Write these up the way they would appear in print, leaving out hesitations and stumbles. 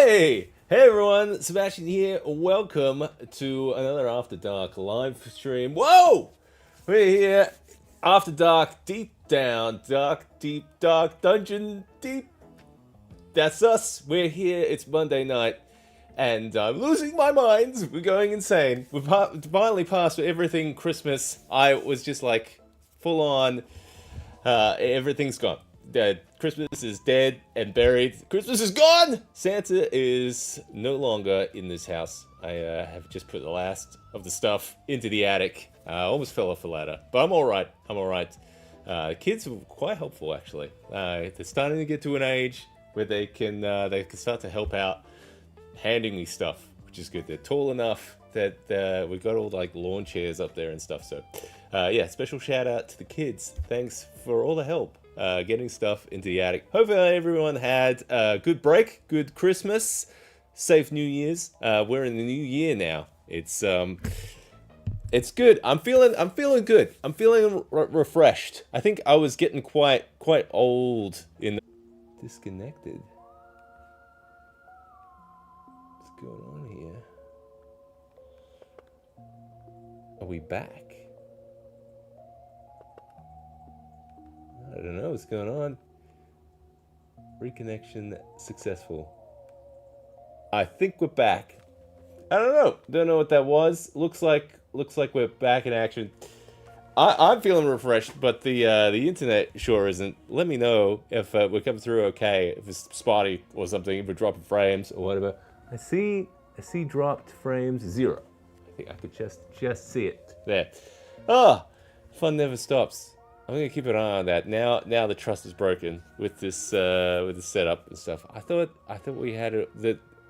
Hey! Hey everyone, Sebastian here. Welcome to another After Dark live stream. Whoa! We're here, After Dark, deep down, deep, dark, dungeon, deep. That's us. We're here, it's Monday night, and I'm losing my mind. We're going insane. We've finally passed everything Christmas. I was just like, full on, everything's gone. Christmas is dead and buried. Christmas is gone! Santa is no longer in this house. I have just put the last of the stuff into the attic. I almost fell off the ladder, but I'm alright. I'm alright. Kids are quite helpful, actually. They're starting to get to an age where they can start to help out handing me stuff, which is good. They're tall enough that we've got all like lawn chairs up there and stuff. So, yeah, special shout out to the kids. Thanks for all the help. Getting stuff into the attic. Hopefully everyone had a good break, good Christmas, safe New Year's. We're in the new year now. It's good. I'm feeling good. I'm feeling refreshed. I think I was getting quite old in the... Disconnected. What's going on here? Are we back? I don't know what's going on. Reconnection successful. I think we're back. I don't know. Don't know what that was. Looks like we're back in action. I'm feeling refreshed, but the internet sure isn't. Let me know if we're coming through okay. If it's spotty or something. If we're dropping frames or whatever. I see dropped frames 0. I think I could just see it there. Ah, fun never stops. I'm gonna keep an eye on that. Now the trust is broken with this setup and stuff. I thought we had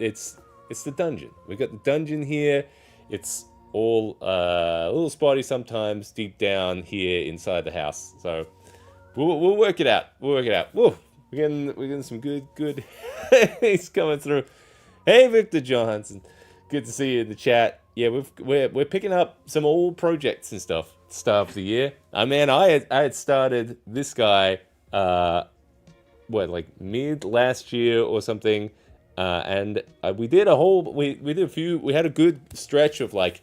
it's the dungeon. We got the dungeon here. It's all a little spotty sometimes deep down here inside the house. So we'll work it out. We'll work it out. Whoa, we're getting some good. He's coming through. Hey, Victor Johansson, good to see you in the chat. Yeah, we're picking up some old projects and stuff. Start of the year. I mean, I had started this guy, like mid last year or something, and we did a few. We had a good stretch of like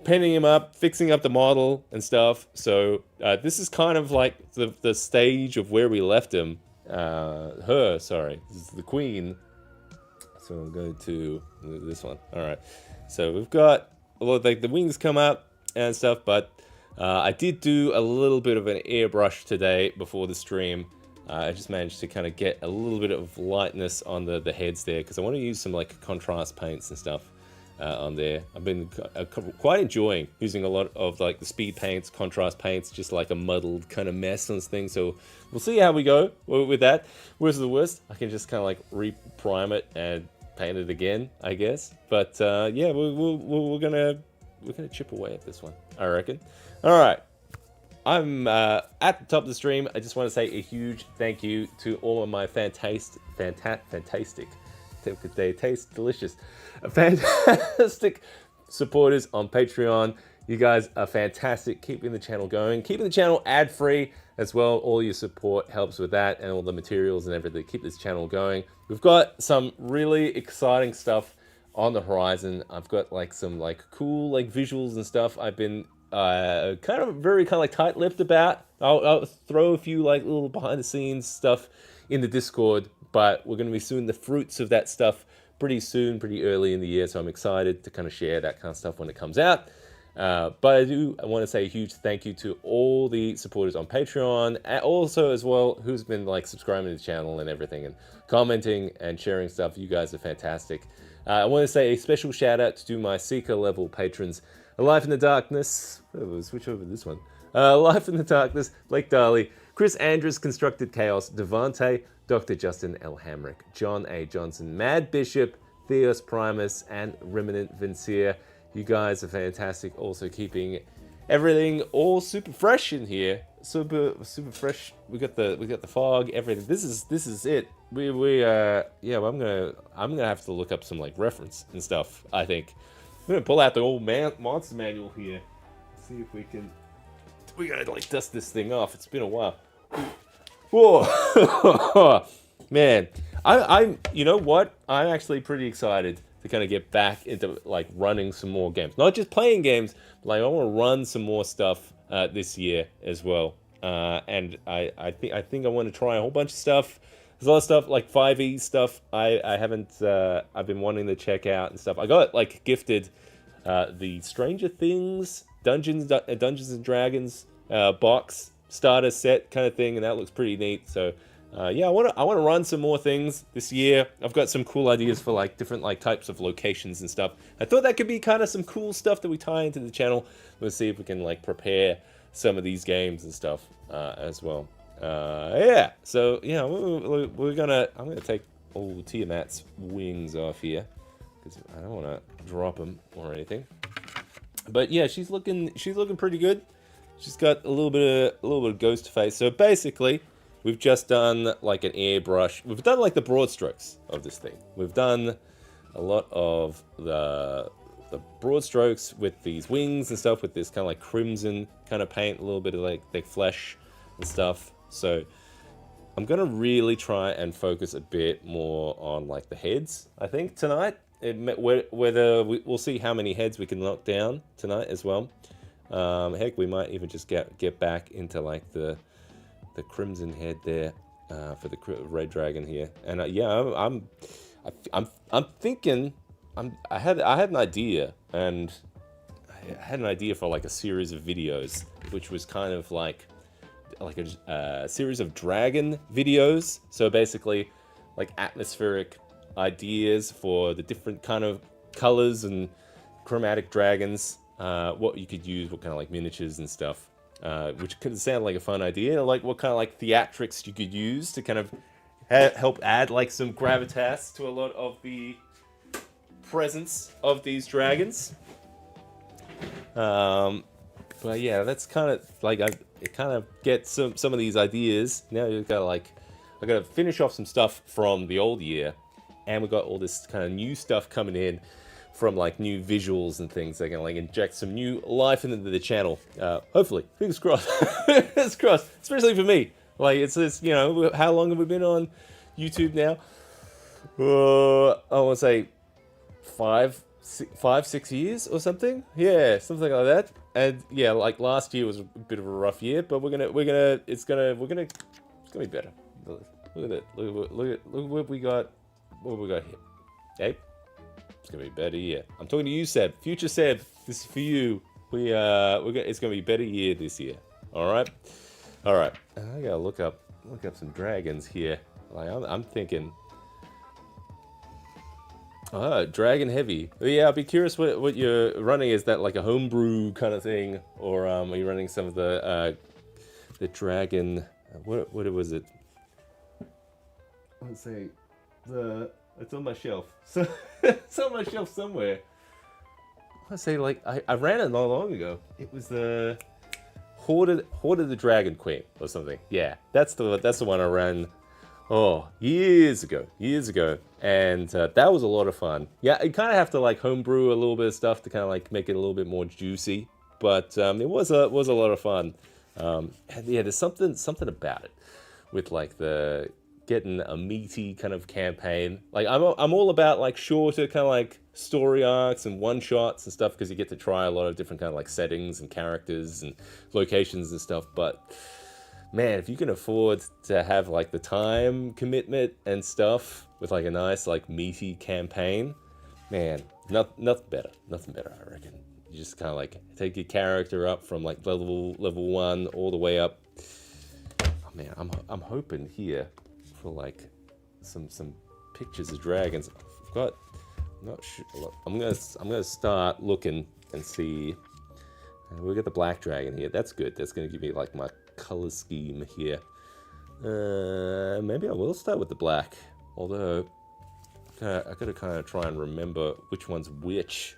painting him up, fixing up the model and stuff. So this is kind of like the stage of where we left him. Sorry, this is the queen. So I'm going to this one. All right. So we've got like the wings come up and stuff, but I did do a little bit of an airbrush today before the stream. I just managed to kind of get a little bit of lightness on the heads there because I want to use some like contrast paints and stuff on there. I've been quite enjoying using a lot of like the speed paints, contrast paints, just like a muddled kind of mess on this thing. So we'll see how we go with that. Worst of the worst, I can just kind of like re-prime it and paint it again, I guess. But yeah, we're gonna chip away at this one, I reckon. All right, I'm at the top of the stream. I just want to say a huge thank you to all of my fantastic, they taste delicious, fantastic supporters on Patreon. You guys are fantastic, keeping the channel going, keeping the channel ad-free as well. All your support helps with that and all the materials and everything. Keep this channel going. We've got some really exciting stuff on the horizon. I've got like some like cool like visuals and stuff I've been kind of like tight-lipped about. I'll throw a few like little behind-the-scenes stuff in the Discord, but we're going to be seeing the fruits of that stuff pretty soon, pretty early in the year. So I'm excited to kind of share that kind of stuff when it comes out. But I want to say a huge thank you to all the supporters on Patreon, and also as well who's been like subscribing to the channel and everything and commenting and sharing stuff. You guys are fantastic. I want to say a special shout out to my Seeker level patrons. Life in the Darkness. We'll switch over to this one. Life in the Darkness, Blake Darley, Chris Andrews, Constructed Chaos, Devante, Dr. Justin L. Hamrick, John A. Johnson, Mad Bishop, Theos Primus, and Remnant Vincier. You guys are fantastic. Also keeping everything all super fresh in here. Super fresh. We got the fog, everything. This is it. Yeah, I'm gonna have to look up some like reference and stuff, I think. I'm gonna pull out the old monster manual here. See if we gotta like dust this thing off. It's been a while. Whoa. Man, I'm you know what? I'm actually pretty excited to kind of get back into like running some more games, not just playing games. But, like I want to run some more stuff this year as well. And I think I want to try a whole bunch of stuff. There's a lot of stuff like 5e stuff I haven't I've been wanting to check out and stuff. I got like gifted the Stranger Things Dungeons and Dragons box starter set kind of thing, and that looks pretty neat. So yeah, I want to run some more things this year. I've got some cool ideas for like different like types of locations and stuff. I thought that could be kind of some cool stuff that we tie into the channel. We'll see if we can like prepare some of these games and stuff as well. Yeah, so yeah, I'm gonna take old Tiamat's wings off here because I don't want to drop them or anything. But yeah, she's looking pretty good. She's got a little bit of ghost face. So basically, we've just done like an airbrush. We've done like the broad strokes of this thing. We've done a lot of the broad strokes with these wings and stuff, with this kind of like crimson kind of paint, a little bit of like flesh and stuff. So I'm gonna really try and focus a bit more on like the heads, I think, tonight. Whether we'll see how many heads we can knock down tonight as well. Heck, we might even just get back into like the crimson head there for the red dragon here. And yeah, I'm thinking I had an idea, and I had an idea for like a series of videos, which was kind of like a series of dragon videos. So basically, like atmospheric ideas for the different kind of colors and chromatic dragons, what you could use, what kind of like miniatures and stuff, which could sound like a fun idea, like what kind of like theatrics you could use to kind of help add like some gravitas to a lot of the presence of these dragons. But yeah, that's kind of like it kind of gets some of these ideas. Now you've got to like, I got to finish off some stuff from the old year, and we got all this kind of new stuff coming in from like new visuals and things that can like inject some new life into the channel. Hopefully, fingers crossed. Fingers crossed, especially for me. Like it's this, you know, how long have we been on YouTube now? I want to say 5-6 years or something. Yeah, something like that. And yeah, like last year was a bit of a rough year, but it's gonna be better. Look at it. Look at what we got. What have we got here? Hey, it's gonna be a better year. I'm talking to you, Seb. Future Seb. This is for you. It's gonna be a better year this year. All right. I gotta look up some dragons here. Like I'm thinking. Dragon heavy. Yeah, I'd be curious what you're running. Is that like a homebrew kind of thing, or are you running some of the dragon? What was it? Let's see. It's on my shelf. So it's on my shelf somewhere. I want to say like I ran it not long ago. It was the Horde of the Dragon Queen or something. Yeah, that's the one I ran. Oh, years ago, and that was a lot of fun. Yeah, you kind of have to like homebrew a little bit of stuff to kind of like make it a little bit more juicy, but it was a lot of fun. And yeah, there's something about it with like the getting a meaty kind of campaign. Like I'm all about like shorter kind of like story arcs and one shots and stuff, because you get to try a lot of different kind of like settings and characters and locations and stuff, but man, if you can afford to have like the time commitment and stuff with like a nice like meaty campaign, man, nothing better, I reckon. You just kind of like take your character up from like level 1 all the way up. Oh man, I'm hoping here for like some pictures of dragons. I'm not sure. I'm gonna start looking and see. We got the black dragon here. That's good. That's gonna give me like my color scheme here. Maybe I will start with the black, although I gotta kind of try and remember which one's which.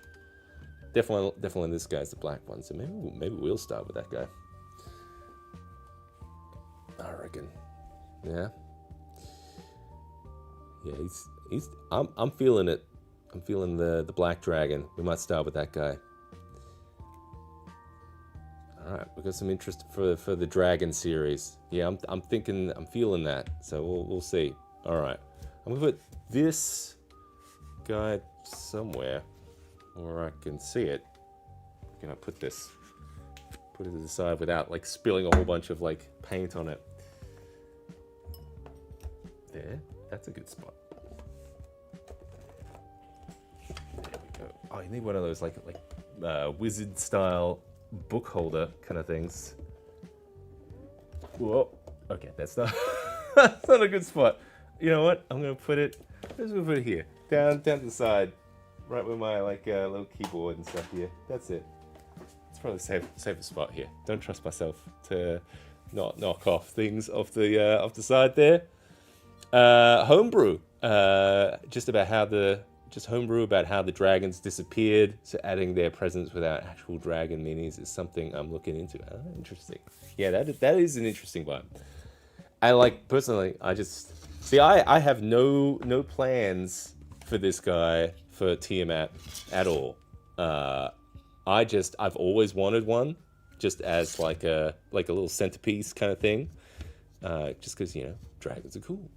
Definitely this guy's the black one, so maybe we'll start with that guy. I reckon. Yeah, I'm feeling it. I'm feeling the black dragon. We might start with that guy. All right, we got some interest for the dragon series. Yeah, I'm feeling that. So we'll see. All right, I'm gonna put this guy somewhere where I can see it. Can I put it to the side without like spilling a whole bunch of like paint on it? There, that's a good spot. There we go. Oh, you need one of those like wizard style book holder kind of things. Whoa. Okay, that's not that's not a good spot. You know what? I'm gonna put it. Let's put it here, down to the side, right with my like little keyboard and stuff here. That's it. It's probably the safest spot here. Don't trust myself to not knock off things off the side there. Homebrew. Homebrew about how the dragons disappeared. So adding their presence without actual dragon minis is something I'm looking into. Interesting. Yeah, that is an interesting one. I like personally. I just see. I have no plans for this guy for Tiamat at all. I've always wanted one, just as like a little centerpiece kind of thing. Just because dragons are cool.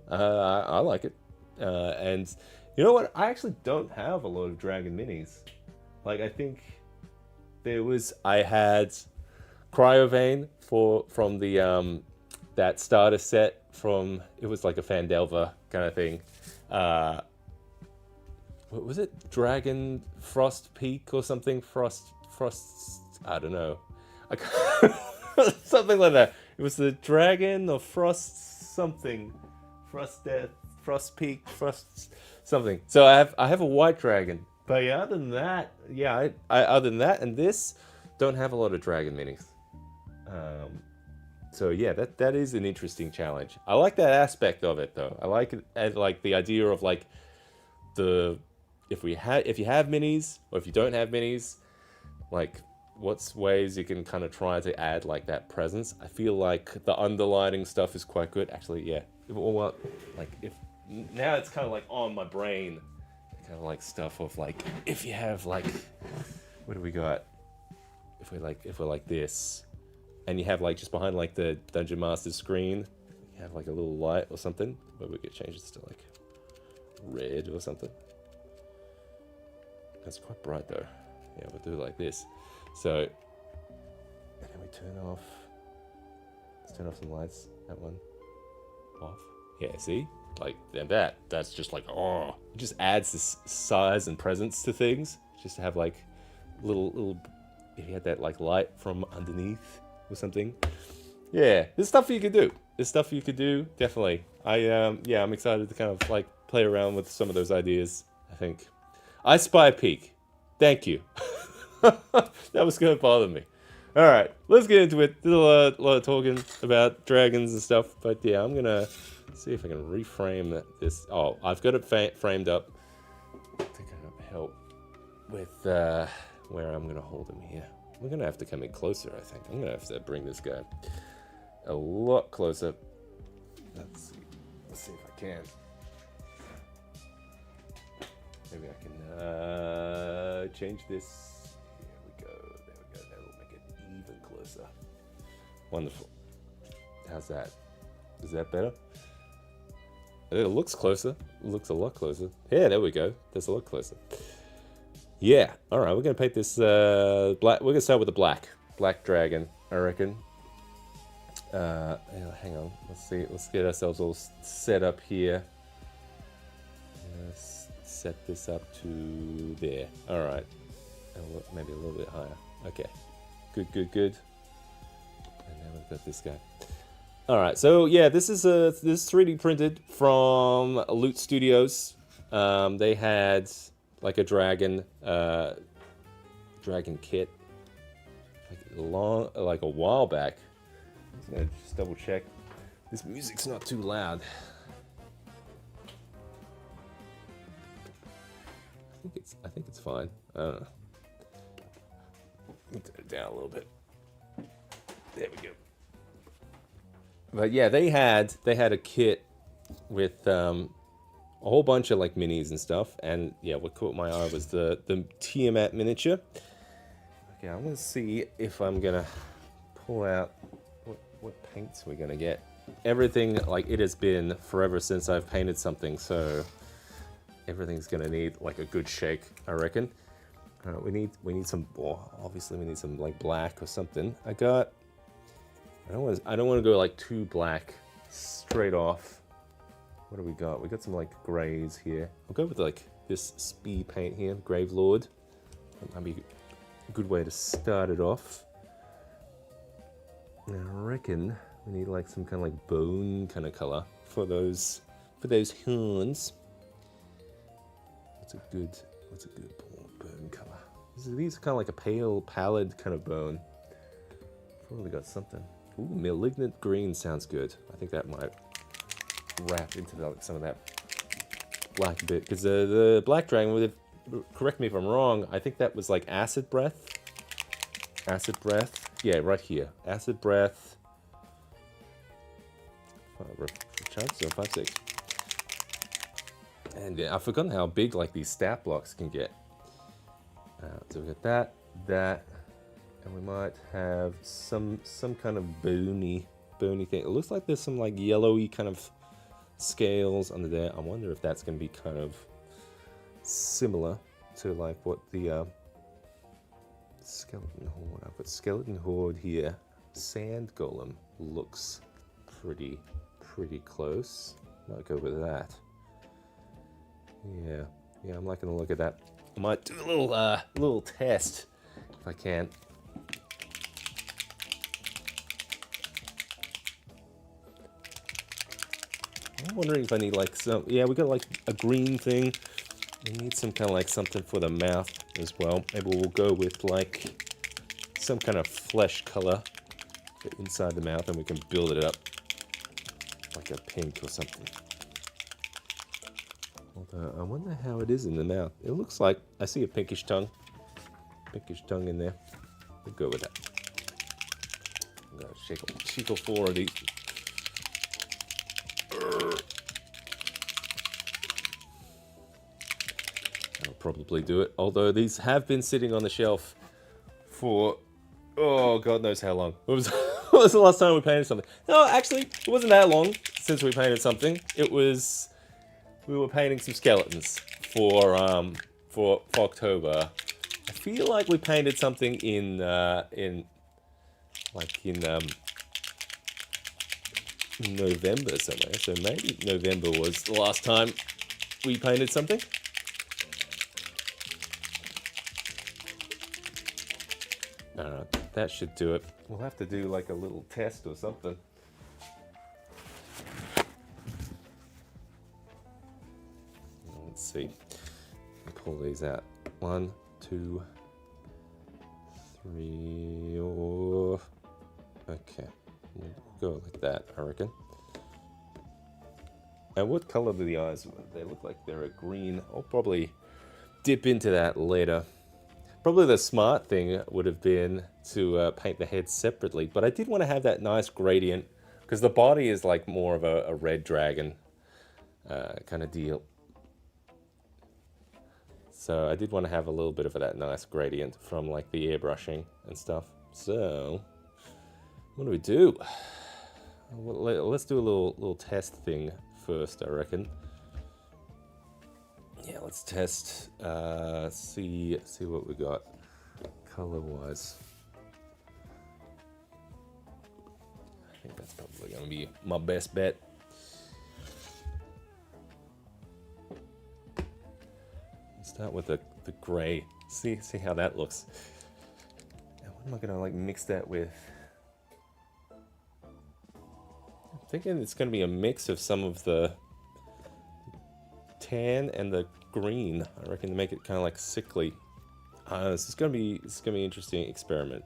I like it. And you know what? I actually don't have a lot of dragon minis. Like I think I had Cryovane from the that starter set from, it was like a Fandelver kind of thing. What was it? Dragon Frost Peak or something? Frost, I don't know. Something like that. It was the Dragon or Frost something. Frost Death, Frost Peak, Frost something. So I have a white dragon. But yeah, other than that, other than that and this, don't have a lot of dragon minis. So yeah, that is an interesting challenge. I like that aspect of it though. I like it, and like the idea of like if you have minis or if you don't have minis, like what's ways you can kind of try to add like that presence. I feel like the underlining stuff is quite good. Actually, yeah. Well, like if now it's kind of like on my brain, kind of like stuff of like if you have like, what do we got? If we're like this. And you have like just behind like the Dungeon Master screen, you have like a little light or something. Where we could change this to like red or something. That's quite bright though. Yeah, we'll do it like this. So, and then we let's turn off some lights. That one off. Yeah, see? Like, and that's just like, oh, it just adds this size and presence to things. Just to have like little, if you had that like light from underneath or something. Yeah, there's stuff you could do. Definitely. I'm excited to kind of like play around with some of those ideas, I think. I Spy Peak. Thank you. That was going to bother me. All right, let's get into it. There's a lot of talking about dragons and stuff, but yeah, I'm going to see if I can reframe this. Oh, I've got it framed up to kind of help with where I'm going to hold him here. We're going to have to come in closer, I think. I'm going to have to bring this guy a lot closer. Let's see if I can. Maybe I can change this. There we go. That will make it even closer. Wonderful. How's that? Is that better? It looks closer. It looks a lot closer. Yeah, there we go. That's a lot closer. Yeah. All right. We're gonna paint this black. We're gonna start with the black dragon, I reckon. Hang on. Let's see. Let's get ourselves all set up here. Let's set this up to there. All right. Maybe a little bit higher. Okay. Good. And now we've got this guy. All right. So yeah, this is 3D printed from Loot Studios. They had like a dragon kit like a while back. I'm gonna just double check. This music's not too loud. I think it's fine. I don't know. Let me turn it down a little bit. There we go. But yeah, they had a kit with a whole bunch of like minis and stuff, and yeah, what caught my eye was the Tiamat miniature. Okay, I'm gonna see if I'm gonna pull out what paints we're gonna get everything, like, it has been forever since I've painted something, so everything's gonna need like a good shake, I reckon. We need some, well, obviously we need some like black or something. I don't want to go like too black straight off. What do we got? We got some like grays here. I'll go with like this speed paint here, Grave Lord. That might be a good way to start it off. And I reckon we need like some kind of like bone kind of color for those horns. What's a good bone color? These are kind of like a pale, pallid kind of bone. Probably got something. Ooh, malignant green sounds good. I think that might wrap into some of that black bit, because the black dragon would have, correct me if I'm wrong, I think that was like acid breath. Acid breath. Yeah, right here. Acid breath. 5, 6. And yeah, I've forgotten how big like these stat blocks can get. So we got that, and we might have some kind of bony thing. It looks like there's some like yellowy kind of scales under there. I wonder if that's going to be kind of similar to like what the skeleton horde. I've got skeleton horde here. Sand golem looks pretty close. Might go with that. Yeah, I'm liking the look of that. I might do a little test if I can. I'm wondering if I need like some. Yeah, we got like a green thing. We need some kind of like something for the mouth as well. Maybe we'll go with like some kind of flesh color for inside the mouth, and we can build it up like a pink or something. Although I wonder how it is in the mouth. It looks like I see a pinkish tongue in there. We'll go with that. I'm gonna shake all 4 of these. I'll probably do it. Although these have been sitting on the shelf for, oh, God knows how long. What was the last time we painted something? No, actually, it wasn't that long since we painted something. We were painting some skeletons for October. I feel like we painted something in November somewhere. So maybe November was the last time we painted something. I don't know. That should do it. We'll have to do like a little test or something. Let's see. Pull these out. 1, 2, 3. Oh, okay. We'll go like that, I reckon. And what color do the eyes? They look like they're a green. I'll probably dip into that later. Probably the smart thing would have been to paint the head separately, but I did want to have that nice gradient because the body is like more of a red dragon kind of deal. So I did want to have a little bit of that nice gradient from like the airbrushing and stuff. So what do we do? Well, let's do a little test thing first, I reckon. Yeah, let's test. See what we got color-wise. I think that's probably gonna be my best bet. Start with the gray. See how that looks. Now, what am I gonna like mix that with? I'm thinking it's gonna be a mix of some of the tan and the green. I reckon to make it kind of like sickly. This is gonna be an interesting experiment.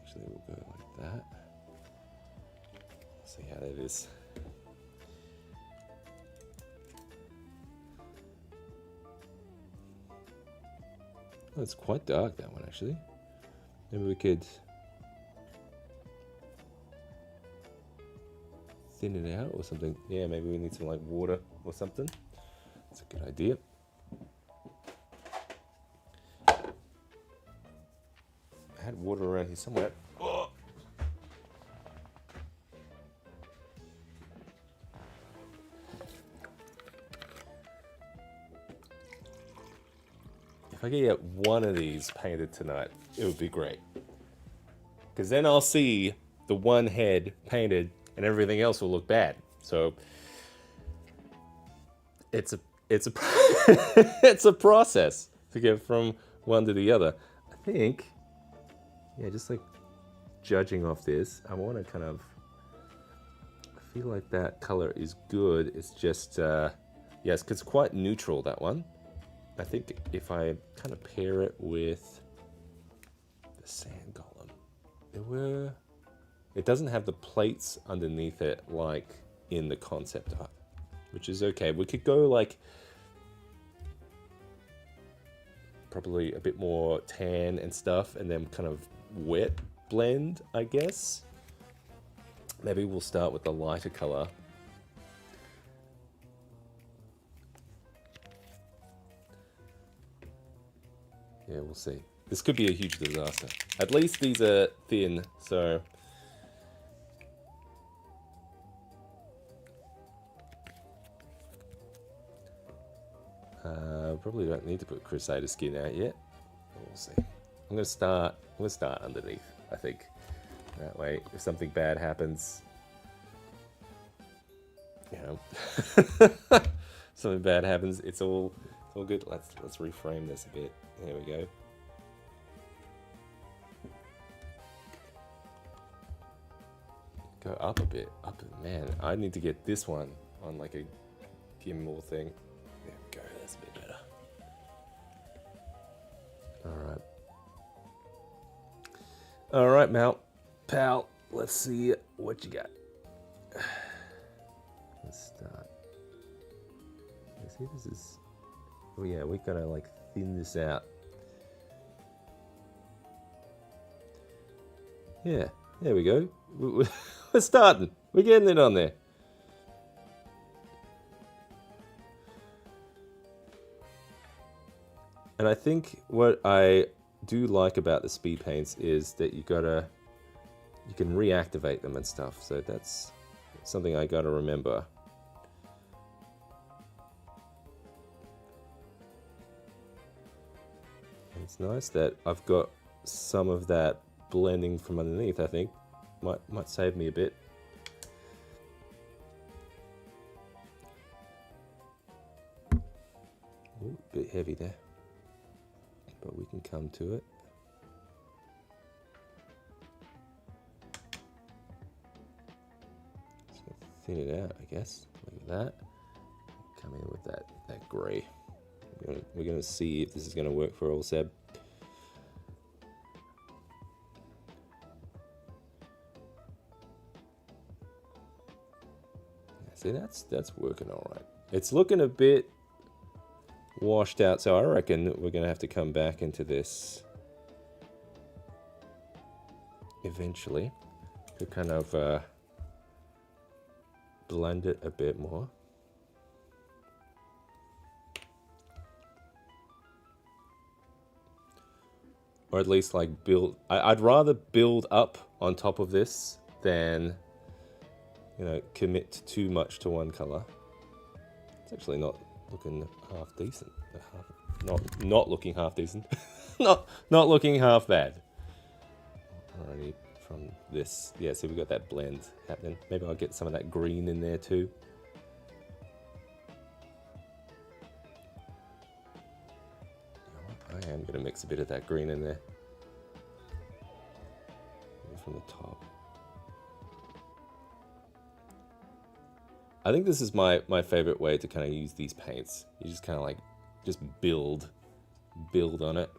Actually, we'll go like that. See how that is. Oh, it's quite dark, that one, actually. Maybe we could thin it out or something. Yeah, maybe we need some like water or something. That's a good idea. I had water around here somewhere. Oh. if I could get one of these painted tonight, it would be great. Because then I'll see the one head painted and everything else will look bad. So it's a it's a process to get from one to the other. I think, yeah, just like judging off this, I want to kind of, I feel like that color is good. It's just, yes, it's quite neutral, that one. I think if I kind of pair it with the sand golem, it doesn't have the plates underneath it like in the concept art, which is okay. We could go like probably a bit more tan and stuff, and then kind of wet blend, I guess. Maybe we'll start with the lighter color. Yeah, we'll see. This could be a huge disaster. At least these are thin, so... probably don't need to put Crusader skin out yet. We'll see. I'm gonna start underneath, I think. That way, if something bad happens, you know, something bad happens, it's all good. Let's reframe this a bit. There we go. Go up a bit. Man, I need to get this one on like a gimbal thing. There we go. That's a bit better. All right, pal. Let's see what you got. Let's start. Let's see, this is. Oh yeah, we gotta like thin this out. Yeah, there we go. We're starting. We're getting it on there. And I think what I do like about the speed paints is that you can reactivate them and stuff. So that's something I gotta remember. And it's nice that I've got some of that blending from underneath. I think might save me a bit. Ooh, a bit heavy there, but we can come to it. Just gonna thin it out, I guess. Look at that. Come in with that grey. We're gonna see if this is gonna work for all Seb. See, that's working all right. It's looking a bit washed out, so I reckon we're gonna have to come back into this eventually to kind of blend it a bit more. Or at least like build. I'd rather build up on top of this than, you know, commit too much to one color. It's actually not looking half decent. Not looking half decent. not looking half bad. Alrighty, from this. Yeah, so we've got that blend happening. Maybe I'll get some of that green in there too. I am going to mix a bit of that green in there. From the top. I think this is my favorite way to kind of use these paints. You just kind of like, just build on it.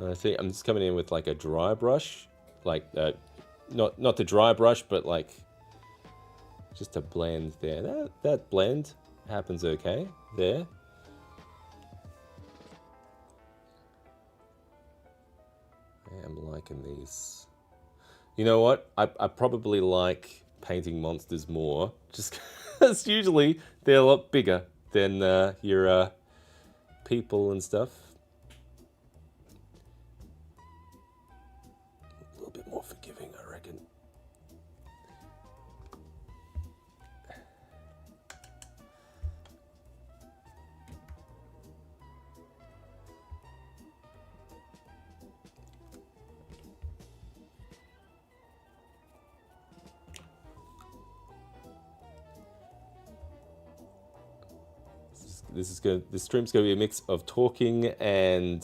I think I'm just coming in with like a dry brush, like not the dry brush, but like just a blend there. That blend happens okay there. liking these. You know what? I probably like painting monsters more, just because usually they're a lot bigger than your people and stuff. A little bit more forgiving, I reckon. This stream's gonna be a mix of talking and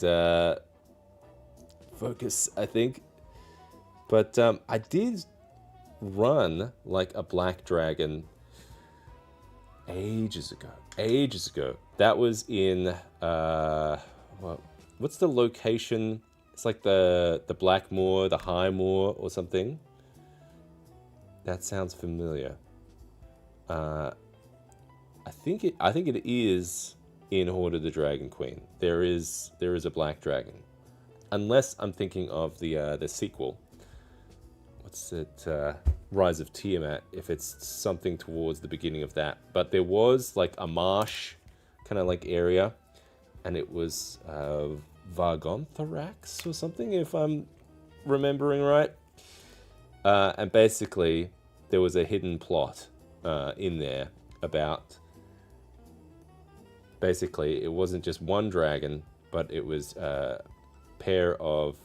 focus, I think. But I did run like a black dragon ages ago. Ages ago. That was in what's the location? It's like the Black Moor, the High Moor, or something. That sounds familiar. I think it is in Horde of the Dragon Queen. There is a black dragon, unless I'm thinking of the sequel. What's it? Rise of Tiamat. If it's something towards the beginning of that, but there was like a marsh, kind of like area, and it was Vargonthorax or something, if I'm remembering right. And basically, there was a hidden plot in there about. Basically, it wasn't just one dragon, but it was a pair of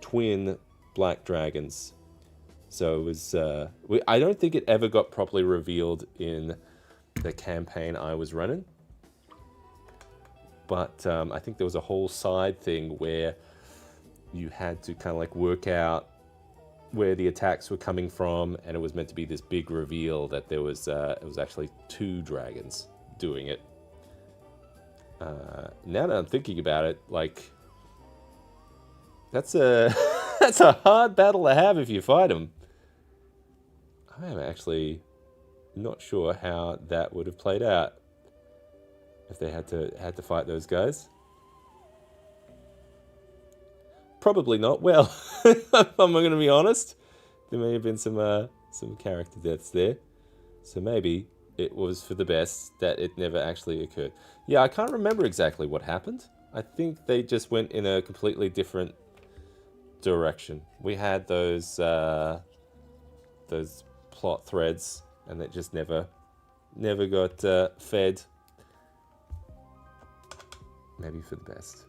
twin black dragons. So it was. I don't think it ever got properly revealed in the campaign I was running. But I think there was a whole side thing where you had to kind of like work out where the attacks were coming from, and it was meant to be this big reveal that there was. It was actually two dragons doing it. Now that I'm thinking about it, like, that's a that's a hard battle to have if you fight them. I am actually not sure how that would have played out if they had to fight those guys. Probably not well. If I'm going to be honest, there may have been some character deaths there, so maybe it was for the best that it never actually occurred. Yeah, I can't remember exactly what happened. I think they just went in a completely different direction. We had those plot threads, and it just never got fed. Maybe for the best.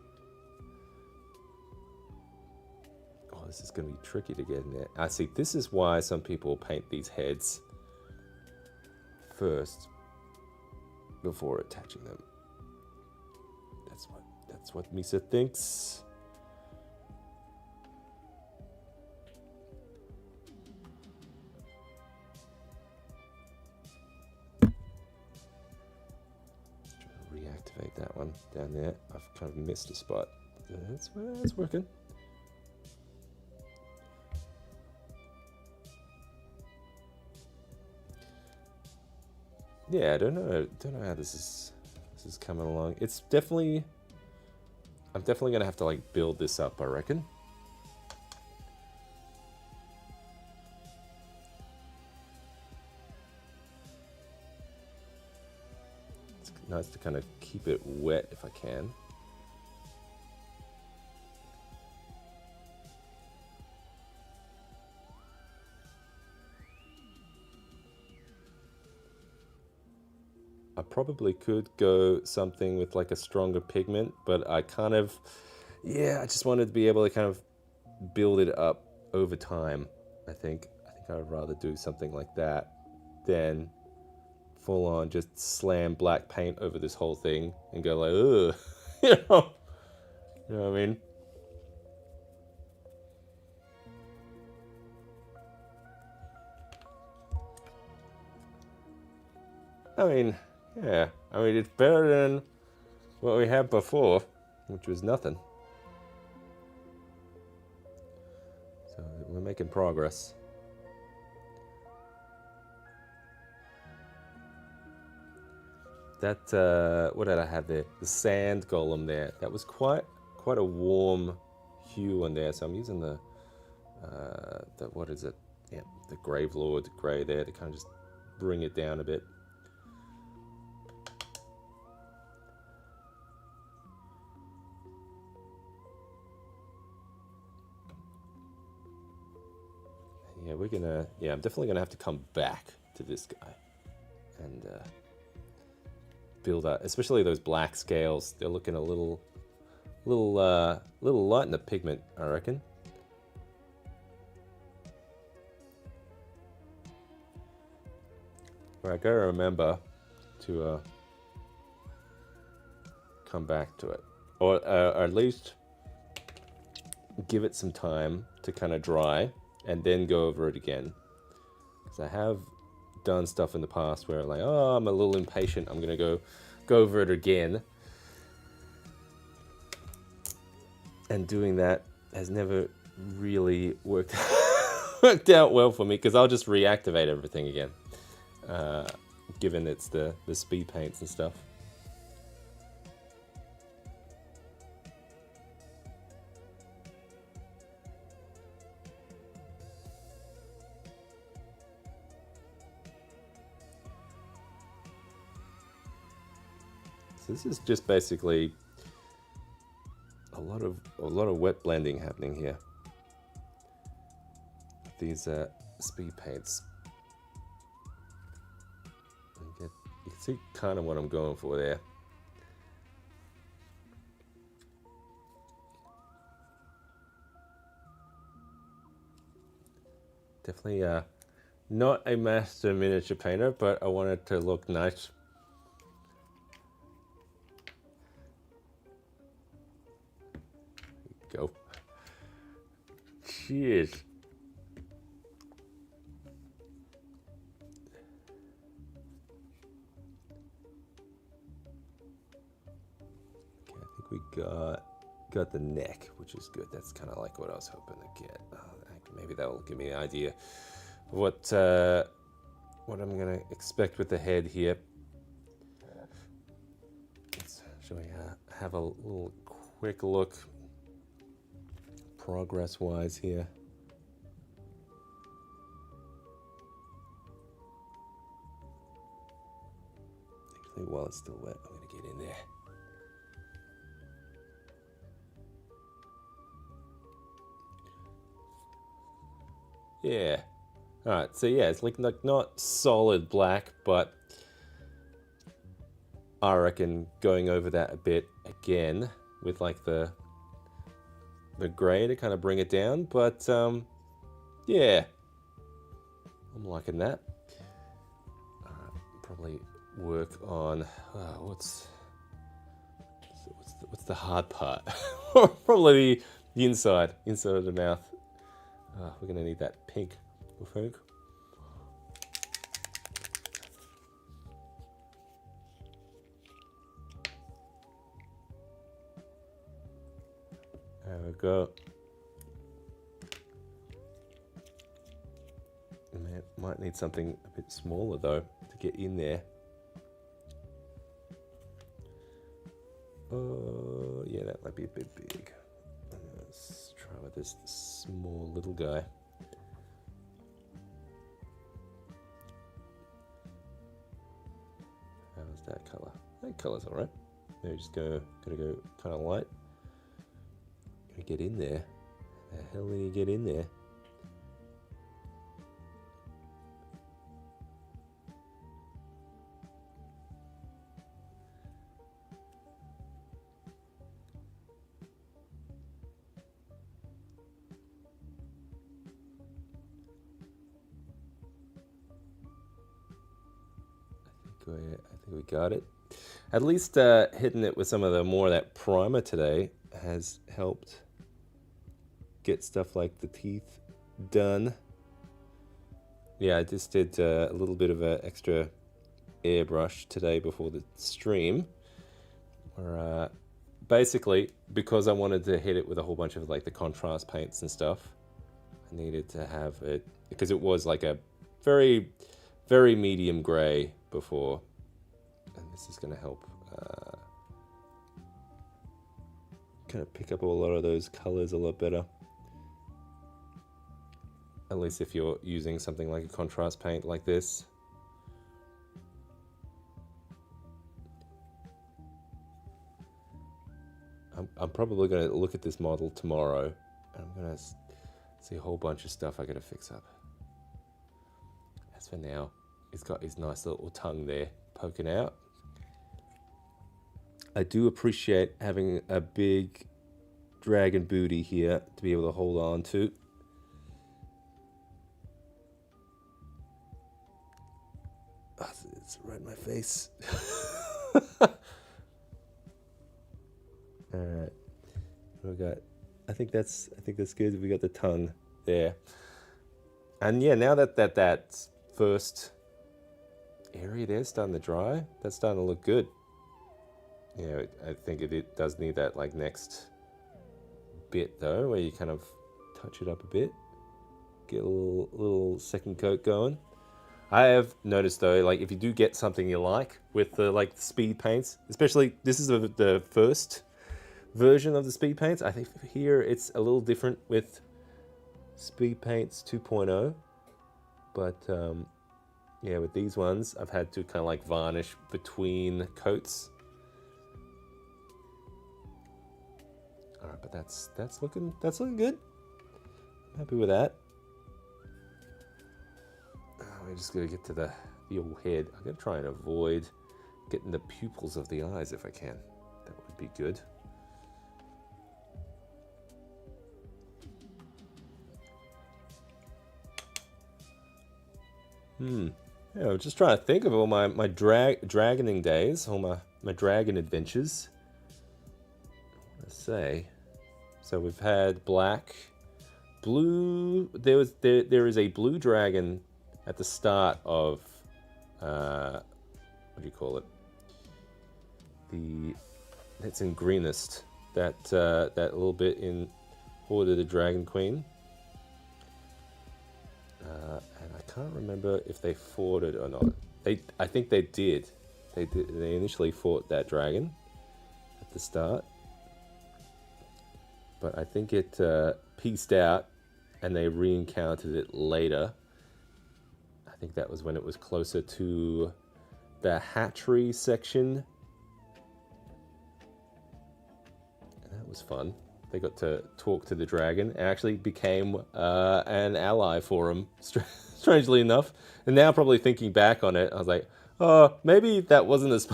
Oh, this is going to be tricky to get in there. I see. This is why some people paint these heads first before attaching them. That's what Misa thinks. Try to reactivate that one down there. I've kind of missed a spot. That's working. Yeah, I don't know how this is coming along. It's definitely. I'm definitely gonna have to like build this up, I reckon. It's nice to kind of keep it wet if I can. I probably could go something with like a stronger pigment, but I kind of, I just wanted to be able to kind of build it up over time. I think I'd rather do something like that than full on just slam black paint over this whole thing and go like, ugh, you know what I mean? Yeah, it's better than what we had before, which was nothing. So we're making progress. That, what did I have there? The sand golem there. That was quite a warm hue on there, so I'm using the what is it? Yeah, the Grave Lord grey there to kind of just bring it down a bit. Yeah, I'm definitely gonna have to come back to this guy and build up, especially those black scales. They're looking a little light in the pigment, I reckon. But I gotta remember to come back to it, or at least give it some time to kind of dry, and then go over it again. Because I have done stuff in the past where like, oh, I'm a little impatient, I'm gonna go over it again. And doing that has never really worked out well for me, because I'll just reactivate everything again, given it's the speed paints and stuff. So this is just basically a lot of wet blending happening here. These speed paints. You can see kind of what I'm going for there. Definitely not a master miniature painter, but I want it to look nice. Go. Cheers. Okay, I think we got the neck, which is good. That's kind of like what I was hoping to get. Maybe that will give me an idea of what I'm gonna expect with the head here. Shall we have a little quick look progress-wise here? Actually, while it's still wet, I'm gonna get in there. Yeah. All right. So yeah, it's like not solid black, but I reckon going over that a bit again with like the gray to kind of bring it down. But yeah, I'm liking that. Probably work on what's the hard part? Probably the inside of the mouth. We're gonna need that pink, I think. There we go. Might need something a bit smaller though to get in there. Oh yeah, that might be a bit big. Let's try with this small little guy. How's that color? That color's all right. Maybe just gotta go kind of light. Gotta get in there. How the hell do you get in there? I think we got it. At least hitting it with some of the more of that primer today has helped get stuff like the teeth done. Yeah, I just did a little bit of an extra airbrush today before the stream. Where, basically, because I wanted to hit it with a whole bunch of like the contrast paints and stuff, I needed to have it, because it was like a very, very medium gray before, and this is going to help kind of pick up a lot of those colors a lot better. At least if you're using something like a contrast paint like this. I'm probably going to look at this model tomorrow, and I'm going to see a whole bunch of stuff I got to fix up. As for now, he's got his nice little tongue there poking out. I do appreciate having a big dragon booty here to be able to hold on to. Oh, it's right in my face. All right, we got. I think that's good. We got the tongue there, and yeah, now that first area there starting to dry, that's starting to look good. Yeah, I think it does need that like next bit though, where you kind of touch it up a bit, get a little second coat going. I have noticed though, like if you do get something you like with the like speed paints, especially this is the first version of the speed paints. I think here it's a little different with speed paints 2.0, but yeah, with these ones I've had to kind of like varnish between coats. All right, but that's looking good. I'm happy with that. We just gotta get to the old head. I'm gonna try and avoid getting the pupils of the eyes if I can. That would be good. Yeah, I'm just trying to think of all my dragoning days, all my dragon adventures. Let's say. So we've had black, blue. There is a blue dragon at the start of what do you call it? That's in greenest. That little bit in Order of the Dragon Queen. And I can't remember if they fought it or not. I think they did. They initially fought that dragon at the start, but I think it pieced out, and they re-encountered it later. I think that was when it was closer to the hatchery section, and that was fun. They got to talk to the dragon and actually became an ally for him, strangely enough. And now probably thinking back on it, I was like, oh, maybe that wasn't as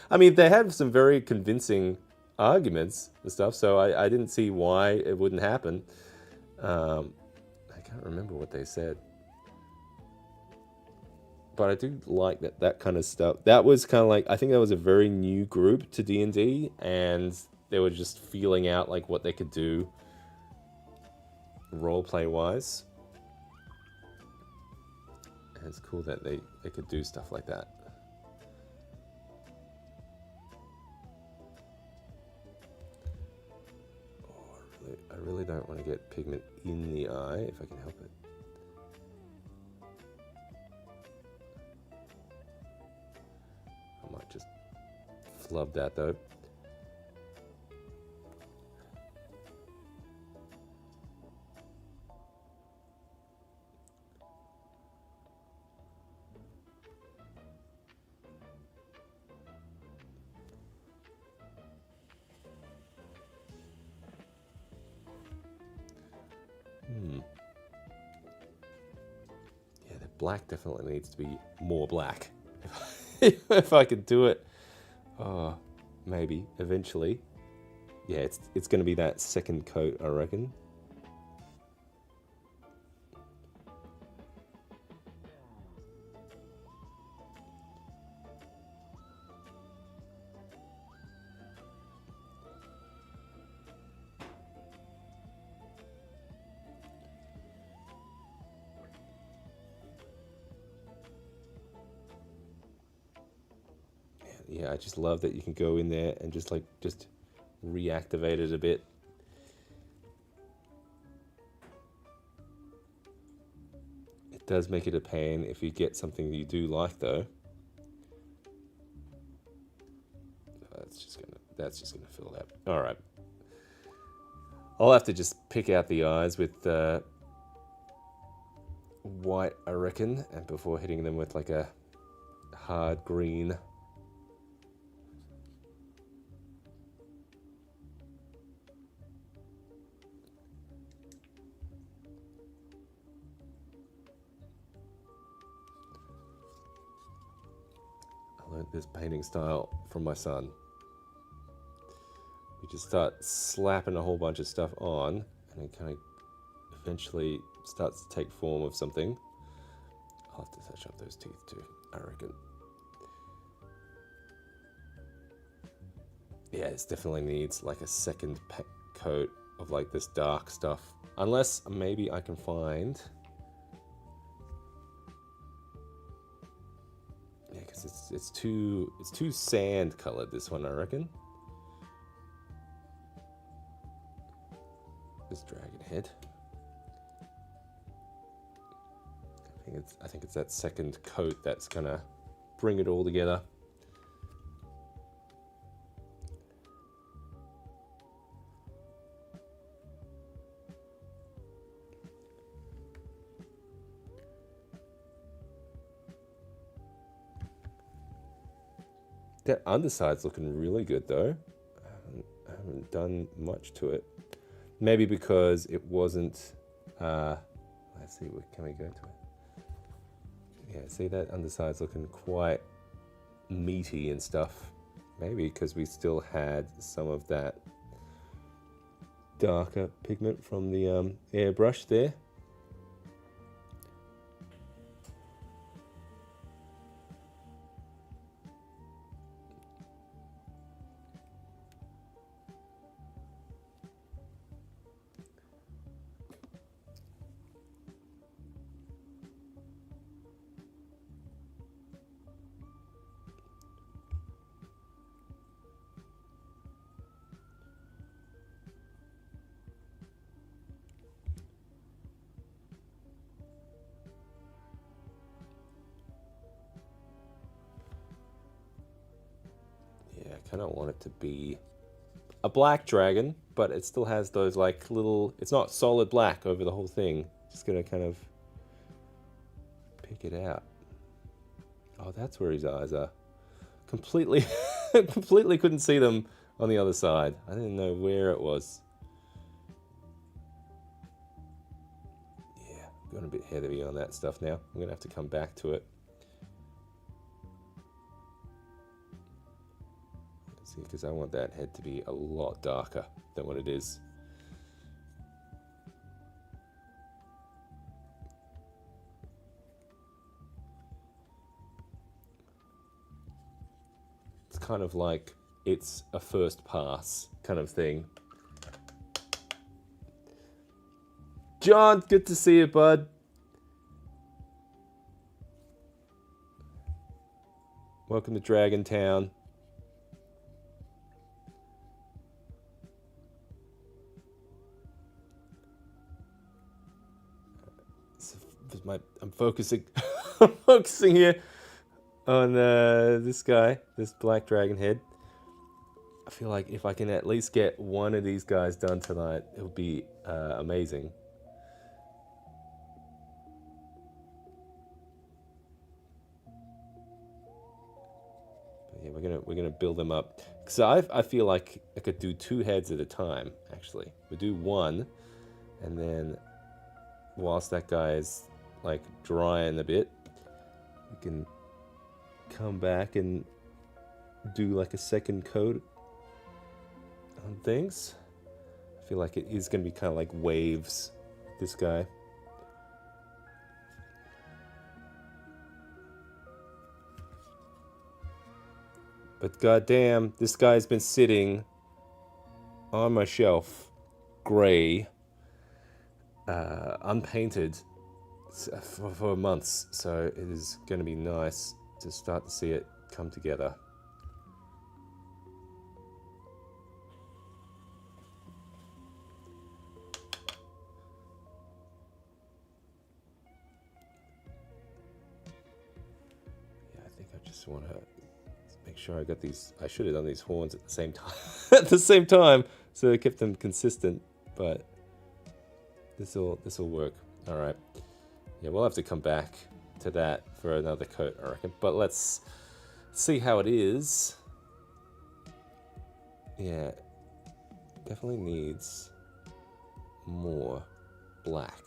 I mean, they had some very convincing arguments and stuff, so I didn't see why it wouldn't happen. I can't remember what they said. But I do like that kind of stuff. That was kind of like, I think that was a very new group to D&D, and they were just feeling out like what they could do roleplay wise. And it's cool that they could do stuff like that. Oh, I really don't want to get pigment in the eye if I can help it. I might just flub that though. Yeah, the black definitely needs to be more black. If I could do it. Oh, maybe eventually. Yeah, it's going to be that second coat, I reckon. Yeah, I just love that you can go in there and just reactivate it a bit. It does make it a pain if you get something you do like though. That's just gonna fill that. All right. I'll have to just pick out the eyes with white, I reckon, and before hitting them with like a hard green. I learned this painting style from my son. You just start slapping a whole bunch of stuff on, and it kind of eventually starts to take form of something. I'll have to touch up those teeth too, I reckon. Yeah, it definitely needs like a second coat of like this dark stuff. Unless maybe I can find... Yeah, because it's too sand colored, this one, I reckon. This dragon head. I think it's that second coat that's gonna bring it all together. That underside's looking really good though. I haven't done much to it. Maybe because it wasn't, let's see, can we go to it? Yeah, see that underside's looking quite meaty and stuff. Maybe because we still had some of that darker pigment from the airbrush there. I kind of want it to be a black dragon, but it still has those like little, it's not solid black over the whole thing. Just gonna kind of pick it out. Oh, that's where his eyes are. Completely, completely couldn't see them on the other side. I didn't know where it was. Yeah, I've gone a bit heavy on that stuff now. I'm gonna have to come back to it. Because I want that head to be a lot darker than what it is. It's kind of like it's a first pass kind of thing. John, good to see you, bud. Welcome to Dragon Town. I'm focusing I'm focusing here on this guy, this black dragon head. I feel like if I can at least get one of these guys done tonight, it would be amazing. But yeah, we're gonna build them up. So I feel like I could do 2 heads at a time. Actually, we do one, and then whilst that guy is like drying a bit, we can come back and do like a second coat on things. I feel like it is going to be kind of like waves, this guy. But goddamn, this guy's been sitting on my shelf, gray, unpainted, for months, so it is going to be nice to start to see it come together. Yeah, I think I just want to make sure I got these. I should have done these horns at the same time, at the same time, so I kept them consistent. But this will work. All right. Yeah, we'll have to come back to that for another coat, I reckon. But let's see how it is. Yeah, definitely needs more black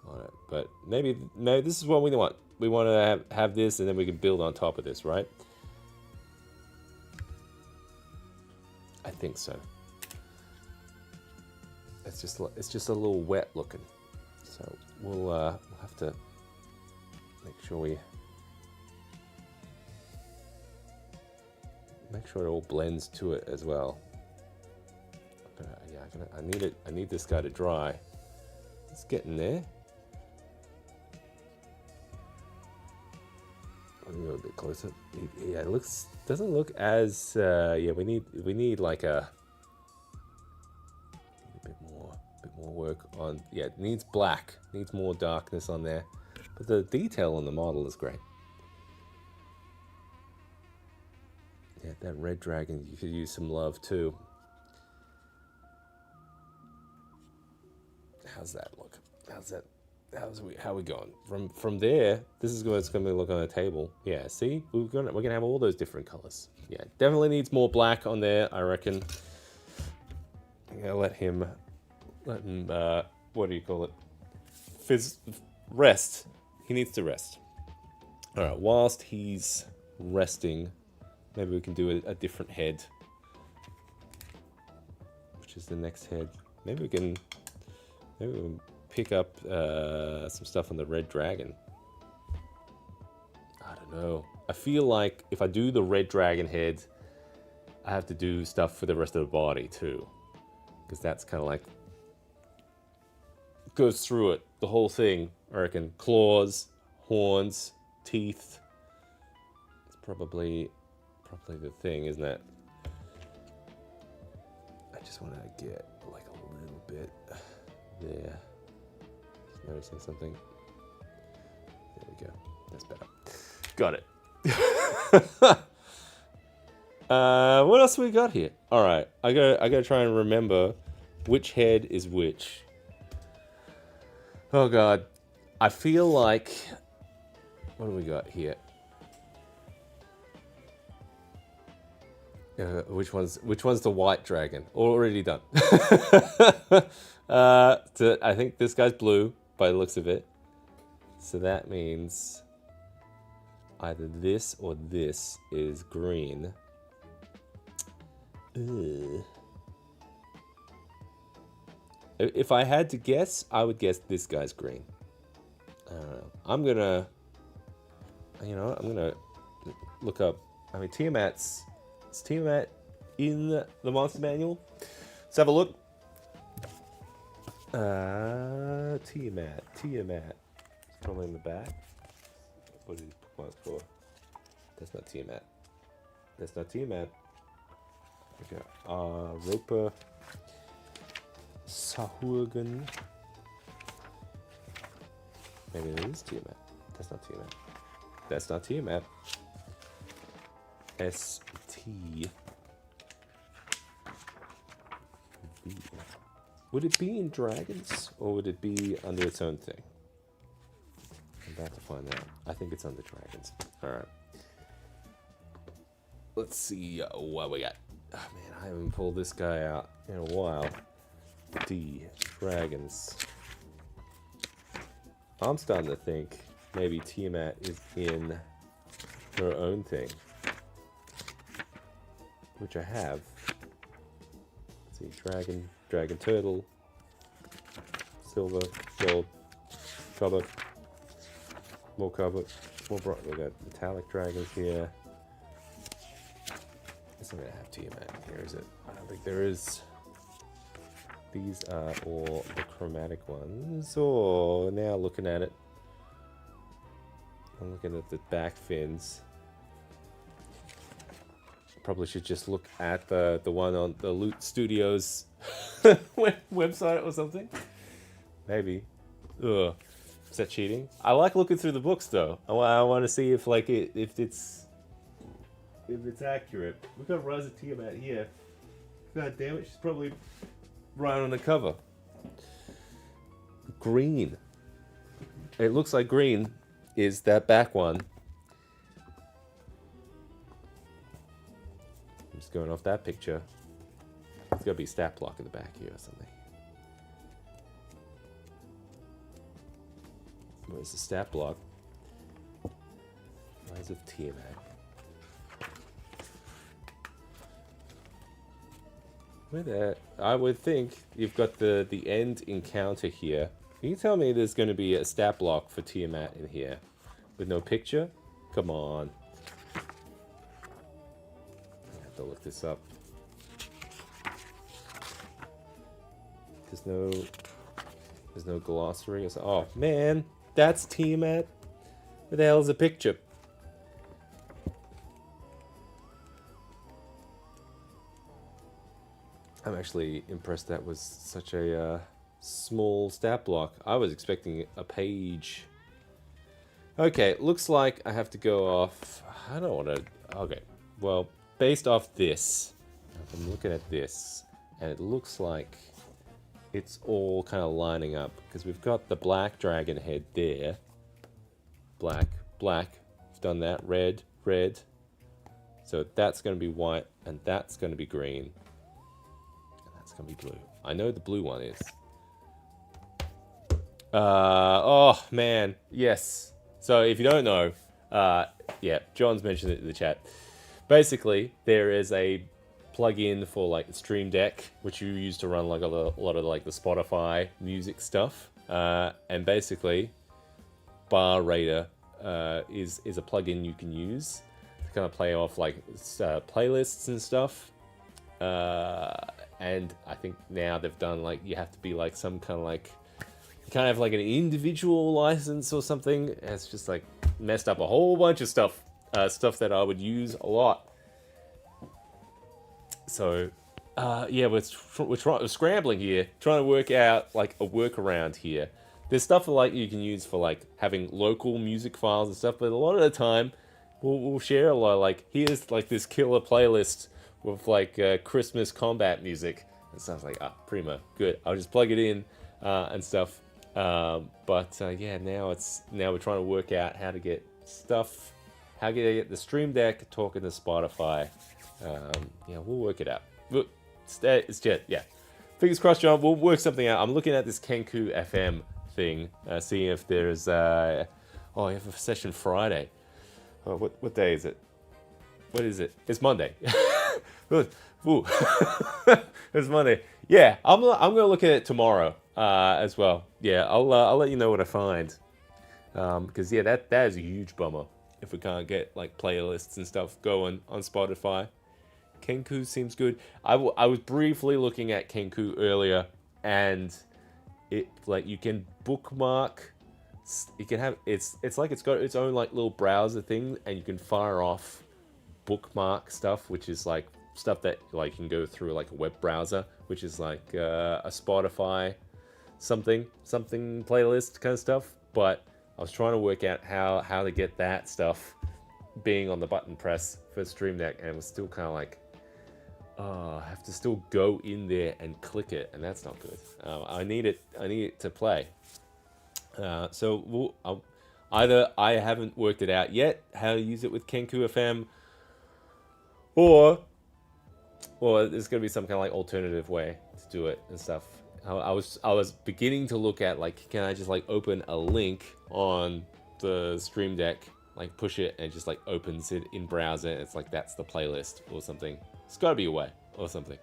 on it. But maybe this is what we want. We want to have this, and then we can build on top of this, right? I think so. It's just a little wet looking, so we'll have to make sure it all blends to it as well. I need this guy to dry. It's getting there. A little bit closer. Yeah, it doesn't look as yeah. We need like a bit more work on. Yeah, it needs black. Needs more darkness on there. But the detail on the model is great. Yeah, that red dragon, you could use some love too. How's that look? How we going? From there, this is what it's going to look on the table. Yeah, see? We're gonna have all those different colors. Yeah, definitely needs more black on there, I reckon. I'm gonna let him what do you call it? Rest. He needs to rest. All right, whilst he's resting, maybe we can do a different head, which is the next head. Maybe we can pick up some stuff on the red dragon. I don't know. I feel like if I do the red dragon head, I have to do stuff for the rest of the body too, because that's kind of like goes through it, the whole thing. I reckon claws, horns, teeth. It's probably the thing, isn't it? I just want to get like a little bit there. Just noticing something. There we go. That's better. Got it. What else we got here? All right, I gotta try and remember which head is which. Oh god, I feel like, what do we got here? Which one's the white dragon? Already done. I think this guy's blue by the looks of it. So that means either this or this is green. Ugh. If I had to guess, I would guess this guy's green. I don't know. I'm gonna look up. I mean, is Tiamat in the monster manual? Let's have a look. Tiamat. It's probably in the back. What is Pokemon for? That's not Tiamat. Okay. Roper. Sahurgan. Maybe it is Tiamat. That's not Tiamat. S-T. Would it be in Dragons, or would it be under its own thing? I'm about to find out. I think it's under Dragons. Alright. Let's see what we got. Oh man, I haven't pulled this guy out in a while. Dragons. I'm starting to think maybe Tiamat is in her own thing, which I have. Let's see, dragon turtle, silver, gold, copper, more copper, more bright. We got metallic dragons here. Guess I'm gonna have Tiamat here, is it? I don't think there is. These are all the chromatic ones. Oh, now looking at it. I'm looking at the back fins. Probably should just look at the one on the Loot Studios website or something. Maybe. Ugh. Is that cheating? I like looking through the books though. I want to see if like if it's accurate. We've got Rise of Tiamat here. God damn it, she's probably right on the cover. Green. It looks like green is that back one. I'm just going off that picture. There's got to be a stat block in the back here or something. Where's the stat block? Rise of Tiamat. Where there? I would think you've got the end encounter here. Can you tell me there's going to be a stat block for Tiamat in here with no picture? Come on. I have to look this up. There's no glossary. Oh man, that's Tiamat. Where the hell is the picture? I'm actually impressed that was such a small stat block. I was expecting a page. Okay, looks like I have to go off. I don't want to. Okay, well, based off this, I'm looking at this, and it looks like it's all kind of lining up because we've got the black dragon head there. Black, black. We've done that. Red, red. So that's going to be white, and that's going to be green. It's gonna be blue. I know the blue one is. Oh man, yes. So if you don't know, yeah, John's mentioned it in the chat. Basically, there is a plug-in for like the Stream Deck, which you use to run like a lot of like the Spotify music stuff. And basically, Bar Raider is a plug-in you can use to kind of play off like playlists and stuff. And I think now they've done like you have to be like some kind of like kind of like an individual license or something. It's just like messed up a whole bunch of stuff that I would use a lot. So yeah, we're scrambling here, trying to work out like a workaround here. There's stuff like you can use for like having local music files and stuff, but a lot of the time we'll share a lot. Like here's like this killer playlist with like Christmas combat music and stuff. Like, primo, good. I'll just plug it in and stuff. But yeah, now we're trying to work out how to get stuff, how to get the Stream Deck talking to Spotify. Yeah, we'll work it out. It's just, yeah. Fingers crossed, John. We'll work something out. I'm looking at this Kenku FM thing, seeing if there's oh, you have a session Friday. Oh, what day is it? What is it? It's Monday. Ooh. It's Monday. Yeah, I'm gonna look at it tomorrow as well. Yeah, I'll let you know what I find. Because yeah, that is a huge bummer if we can't get like playlists and stuff going on Spotify. Kenku seems good. I was briefly looking at Kenku earlier, and it like you can bookmark. You can have it's like it's got its own like little browser thing, and you can fire off bookmark stuff, which is like stuff that like you can go through like a web browser, which is like a Spotify something playlist kind of stuff. But I was trying to work out how to get that stuff being on the button press for Stream Deck, and it was still kind of like, oh, I have to still go in there and click it, and that's not good. I need it to play. So either I haven't worked it out yet how to use it with Kenku FM, or there's gonna be some kind of like alternative way to do it and stuff. I was beginning to look at like, can I just like open a link on the Stream Deck, like push it and it just like opens it in browser, and it's like that's the playlist or something. It's got to be a way or something.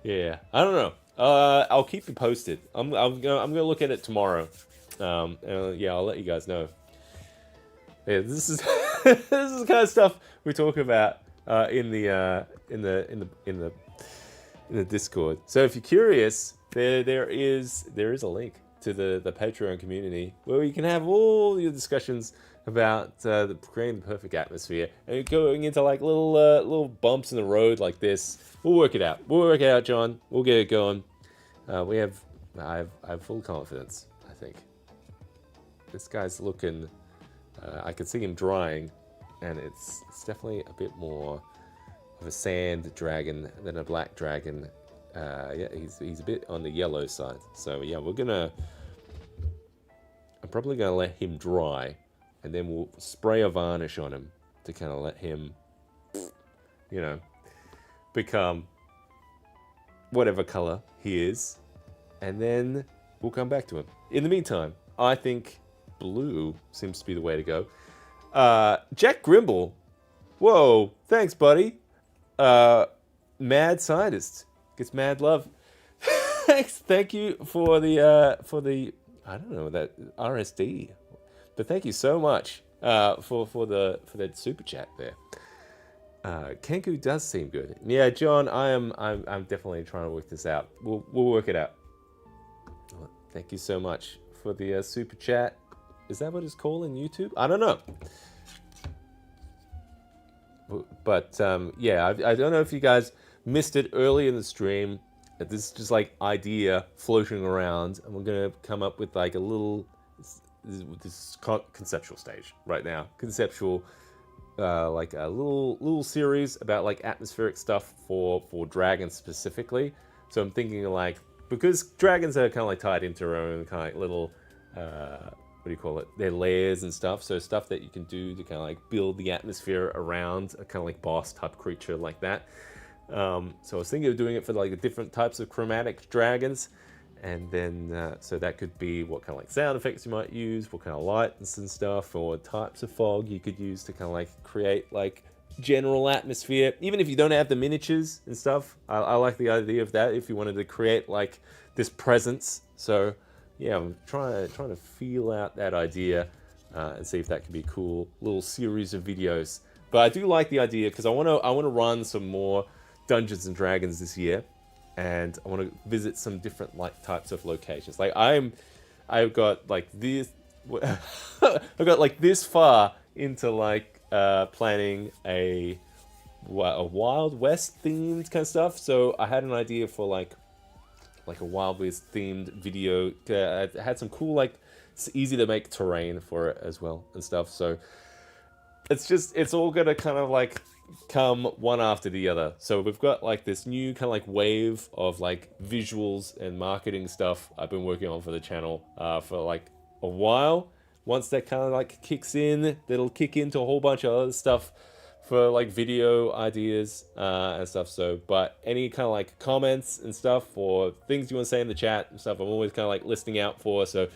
Yeah, I don't know. I'll keep you posted. I'm gonna look at it tomorrow. Yeah, I'll let you guys know. Yeah, this is this is the kind of stuff we talk about in the Discord. So if you're curious, there is a link to the Patreon community where you can have all your discussions about creating the perfect atmosphere and going into like little bumps in the road like this. We'll work it out. We'll work it out, John. We'll get it going. I have full confidence. I think this guy's looking. I can see him drying, and it's definitely a bit more of a sand dragon than a black dragon. Yeah, he's a bit on the yellow side. So yeah, I'm I'm probably going to let him dry, and then we'll spray a varnish on him to kind of let him, you know, become whatever color he is, and then we'll come back to him. In the meantime, I think blue seems to be the way to go. Jack Grimble, whoa, thanks, buddy. Mad scientist gets mad love. Thank you for the I don't know that RSD, but thank you so much for that super chat there. Kenku does seem good. Yeah, John, I'm definitely trying to work this out. We'll work it out. Thank you so much for the super chat. Is that what it's called in YouTube? I don't know. But yeah, I don't know if you guys missed it early in the stream. This is just like idea floating around, and we're gonna come up with like a little this conceptual stage right now. Conceptual, like a little series about like atmospheric stuff for dragons specifically. So I'm thinking like, because dragons are kind of like tied into their own kind of like little what do you call it? Their layers and stuff. So stuff that you can do to kind of like build the atmosphere around a kind of like boss type creature like that. So I was thinking of doing it for like the different types of chromatic dragons, and then so that could be what kind of like sound effects you might use, what kind of lights and stuff, or types of fog you could use to kind of like create like general atmosphere. Even if you don't have the miniatures and stuff, I like the idea of that. If you wanted to create like this presence, so yeah, I'm trying to feel out that idea and see if that could be a cool little series of videos. But I do like the idea because I want to run some more Dungeons and Dragons this year, and I want to visit some different like types of locations. Like I've got like this, I've got like this far into like planning a Wild West themed kind of stuff. So I had an idea for like a Wild West themed video. I had some cool like it's easy to make terrain for it as well and stuff. So it's all gonna kind of like come one after the other. So we've got like this new kind of like wave of like visuals and marketing stuff I've been working on for the channel for like a while. Once that kind of like kicks in, that'll kick into a whole bunch of other stuff for like video ideas and stuff. So, but any kind of like comments and stuff or things you want to say in the chat and stuff, I'm always kind of like listening out for. So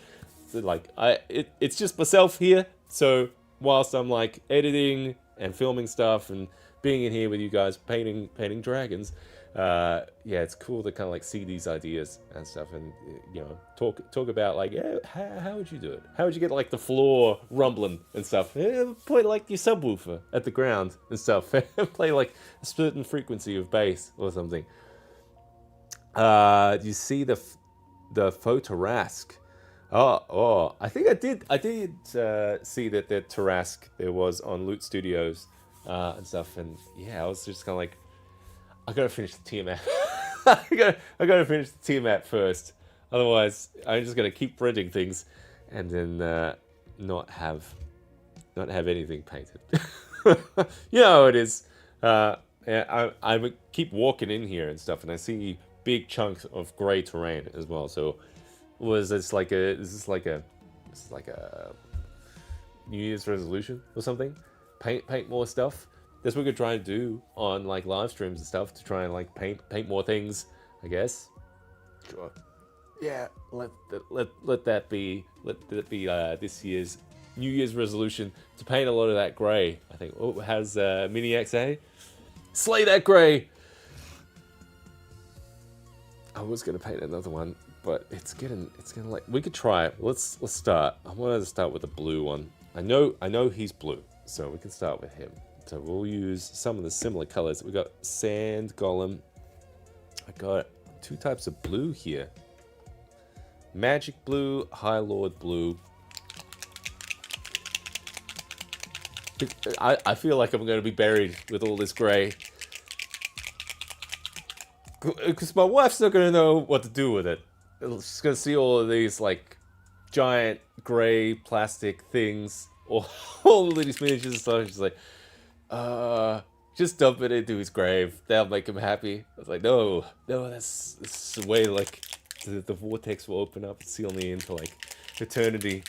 like it's just myself here. So whilst I'm like editing and filming stuff and being in here with you guys painting dragons, yeah, it's cool to kind of like see these ideas and stuff, and you know, talk about like, yeah, how would you do it? How would you get like the floor rumbling and stuff? Play like your subwoofer at the ground and stuff. Play like a certain frequency of bass or something. Do you see the Photorask? Oh, I think I did see that the Tarask there was on Loot Studios and stuff, and yeah, I was just kind of like, I gotta finish the Tiamat. I gotta finish the Tiamat first, otherwise I'm just gonna keep printing things and then not have anything painted. You know how it is. Yeah, I keep walking in here and stuff, and I see big chunks of grey terrain as well. So is this like a New Year's resolution or something? Paint more stuff. That's what we're trying to do on like live streams and stuff, to try and like paint more things, I guess. Sure. Yeah, let that be this year's New Year's resolution, to paint a lot of that grey. I think. Oh, has Mini XA? Slay that grey. I was gonna paint another one, but it's gonna like, we could try it. Let's start. I wanted to start with the blue one. I know he's blue, so we can start with him. So we'll use some of the similar colors. We got Sand Golem. I got two types of blue here. Magic Blue, High Lord Blue. I feel like I'm going to be buried with all this grey. Because my wife's not going to know what to do with it. She's going to see all of these like giant grey plastic things, all of these miniatures and stuff. She's like, just dump it into his grave. That'll make him happy. I was like, no, that's the way like the vortex will open up and seal me into like eternity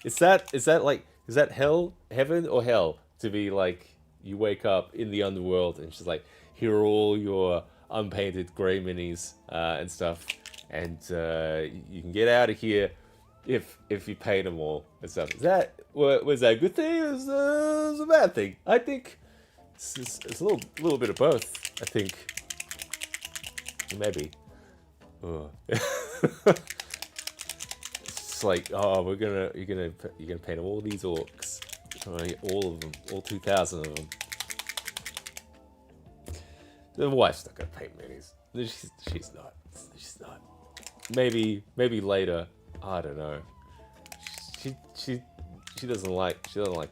is that hell, heaven or hell to be like you wake up in the underworld and she's like, here are all your unpainted grey minis and stuff, and you can get out of here if you paint them all and stuff. Is that was that a good thing or is a bad thing? I think it's a little bit of both. I think maybe. Oh. It's like, oh, you're gonna paint all these orcs, all of them, all 2,000 of them. The wife's not gonna paint minis. She's not. She's not. Maybe later. I don't know. She doesn't like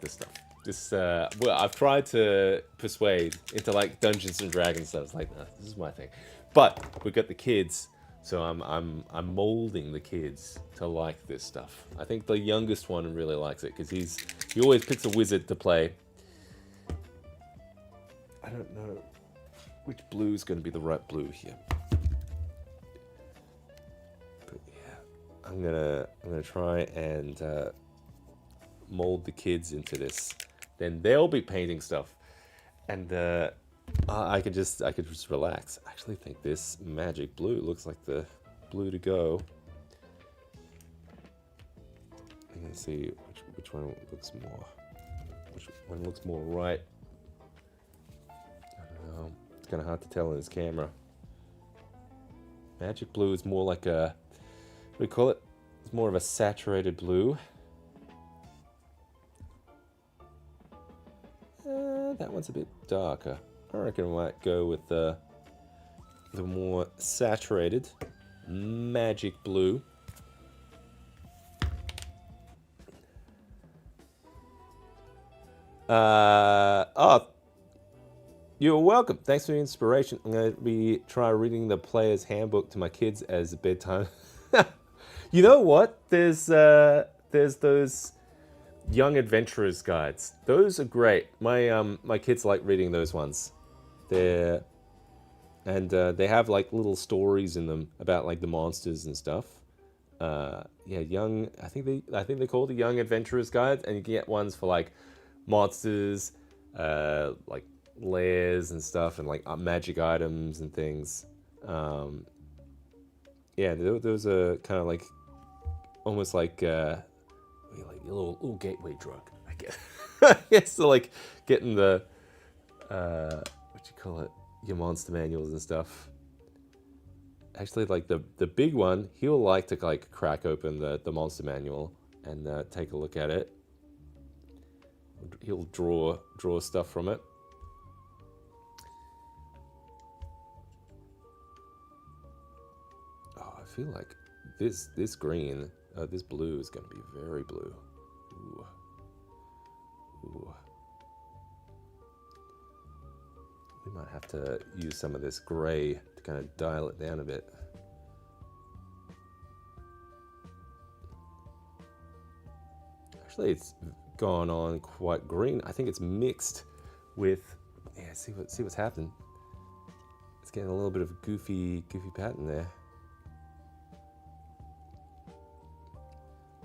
this stuff. This well, I've tried to persuade into like Dungeons and Dragons stuff. It's like, nah, this is my thing. But we got the kids. So I'm molding the kids to like this stuff. I think the youngest one really likes it because he always picks a wizard to play. I don't know which blue is going to be the right blue here. But yeah, I'm gonna try and mold the kids into this. Then they'll be painting stuff, and I could just relax. I actually think this magic blue looks like the blue to go. I'm gonna see which one looks more. Which one looks more right? I don't know. It's kind of hard to tell in this camera. Magic blue is more like a, what do we call it? It's more of a saturated blue. That one's a bit darker. I reckon I might go with the more saturated magic blue. Oh, you're welcome. Thanks for the inspiration. I'm going to try reading the player's handbook to my kids as a bedtime. You know what? There's those young adventurers guides. Those are great. My kids like reading those ones. They have like little stories in them about like the monsters and stuff. Yeah, young. I think they call it the Young Adventurers Guide, and you can get ones for like monsters, like lairs and stuff, and like magic items and things. Yeah, those are kind of like almost like a little gateway drug, I guess. I guess so, like getting the what you call it, your monster manuals and stuff. Actually, like the big one, he'll like to like crack open the monster manual and take a look at it. He'll draw stuff from it. Oh, I feel like this green, this blue is going to be very blue. Ooh. Ooh. We might have to use some of this gray to kind of dial it down a bit. Actually, it's gone on quite green. I think it's mixed with, yeah, see what's happened. It's getting a little bit of a goofy pattern there.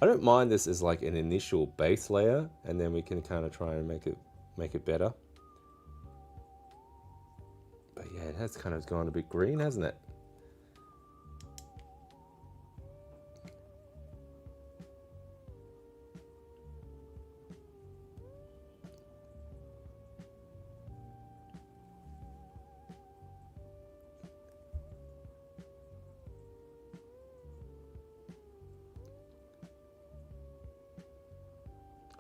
I don't mind this as like an initial base layer, and then we can kind of try and make it better. But yeah, it has kind of gone a bit green, hasn't it?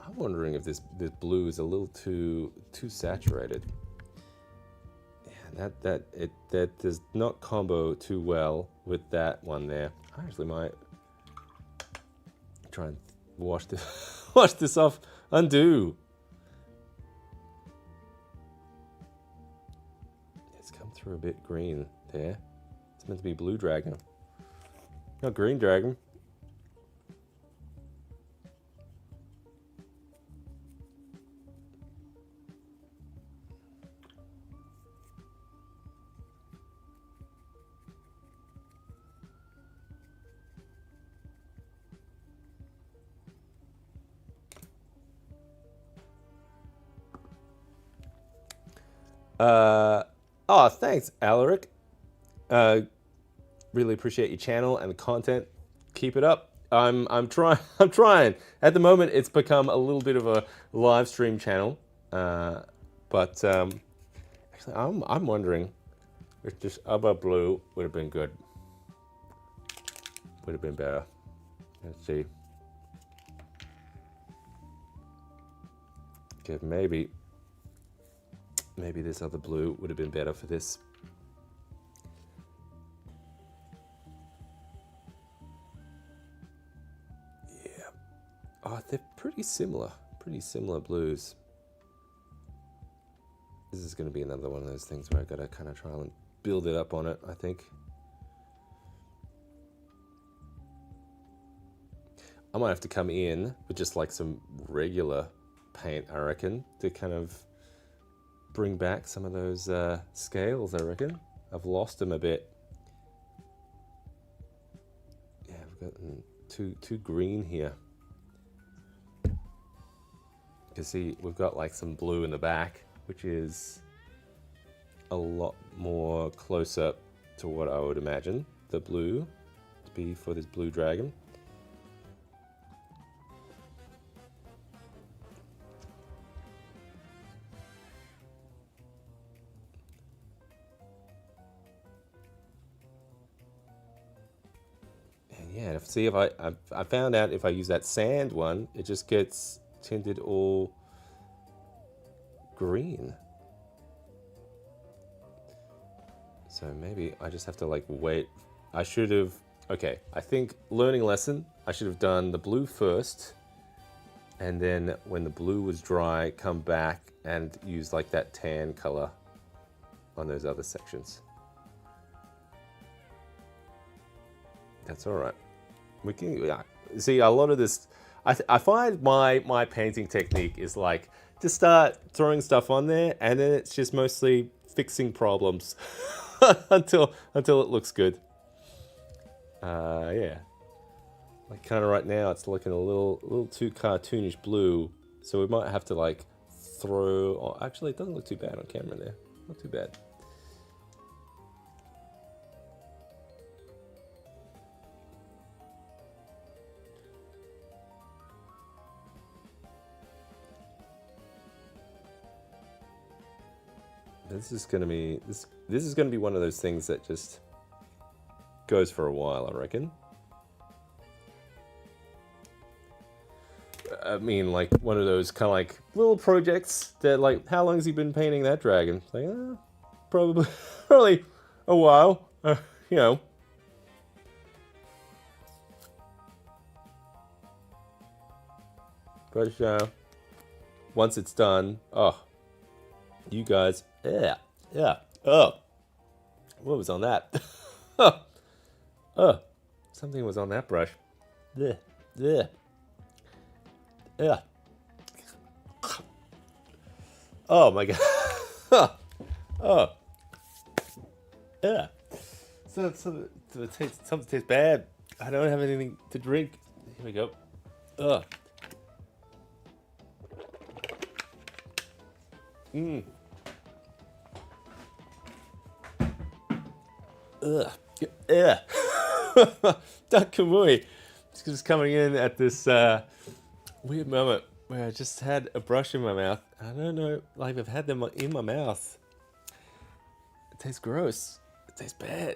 I'm wondering if this blue is a little too saturated. Yeah, that does not combo too well with that one there. I actually might try and wash this off. Undo. It's come through a bit green there. It's meant to be blue dragon, not green dragon. Oh, thanks, Alaric. Really appreciate your channel and the content. Keep it up. I'm trying. I'm trying. At the moment, it's become a little bit of a live stream channel, but actually, I'm wondering if just Ubba Blue would have been good. Would have been better. Let's see. Okay, maybe this other blue would have been better for this. Yeah. Oh, they're pretty similar blues. This is going to be another one of those things where I got to kind of try and build it up on it, I think. I might have to come in with just like some regular paint, I reckon, to kind of bring back some of those scales, I reckon. I've lost them a bit. Yeah, we've got too green here. You can see we've got like some blue in the back, which is a lot more closer to what I would imagine the blue to be for this blue dragon. Yeah, see if I found out if I use that sand one, it just gets tinted all green. So maybe I just have to like wait. I should have, okay, I think learning lesson, I should have done the blue first, and then when the blue was dry, come back and use like that tan color on those other sections. That's all right. We can see a lot of this. I find my painting technique is like to start throwing stuff on there, and then it's just mostly fixing problems until it looks good. Yeah. Like kind of right now, it's looking a little too cartoonish blue, so we might have to like throw. Oh, actually, it doesn't look too bad on camera there. Not too bad. This is gonna be this is gonna be one of those things that just goes for a while, I reckon. I mean, like one of those kind of like little projects that, like, how long has he been painting that dragon? Like, probably a while, you know. But once it's done, oh, you guys, yeah, oh, what was on that? Something was on that brush. Yeah. Oh my god. Oh. Yeah. So it tastes, something tastes bad. I don't have anything to drink. Here we go. Ugh. Ugh. Yeah. Duck Kamui. Just coming in at this weird moment where I just had a brush in my mouth. I don't know, like I've had them in my mouth. It tastes gross. It tastes bad.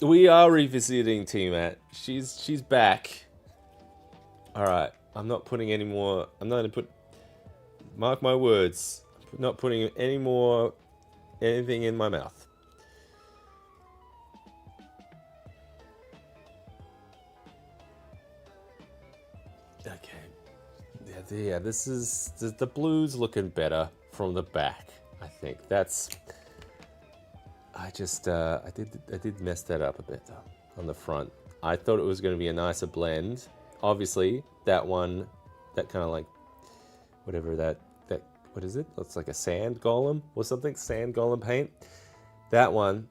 We are revisiting T-Mat. She's back. All right. I'm not putting any more. I'm not gonna put. Mark my words. I'm not putting any more anything in my mouth. Okay. Yeah. This is the blue's looking better from the back. I think that's. I did mess that up a bit though on the front. I thought it was going to be a nicer blend. Obviously, that one, that kind of like, whatever that what is it? Looks like a sand golem or something. Sand golem paint. That one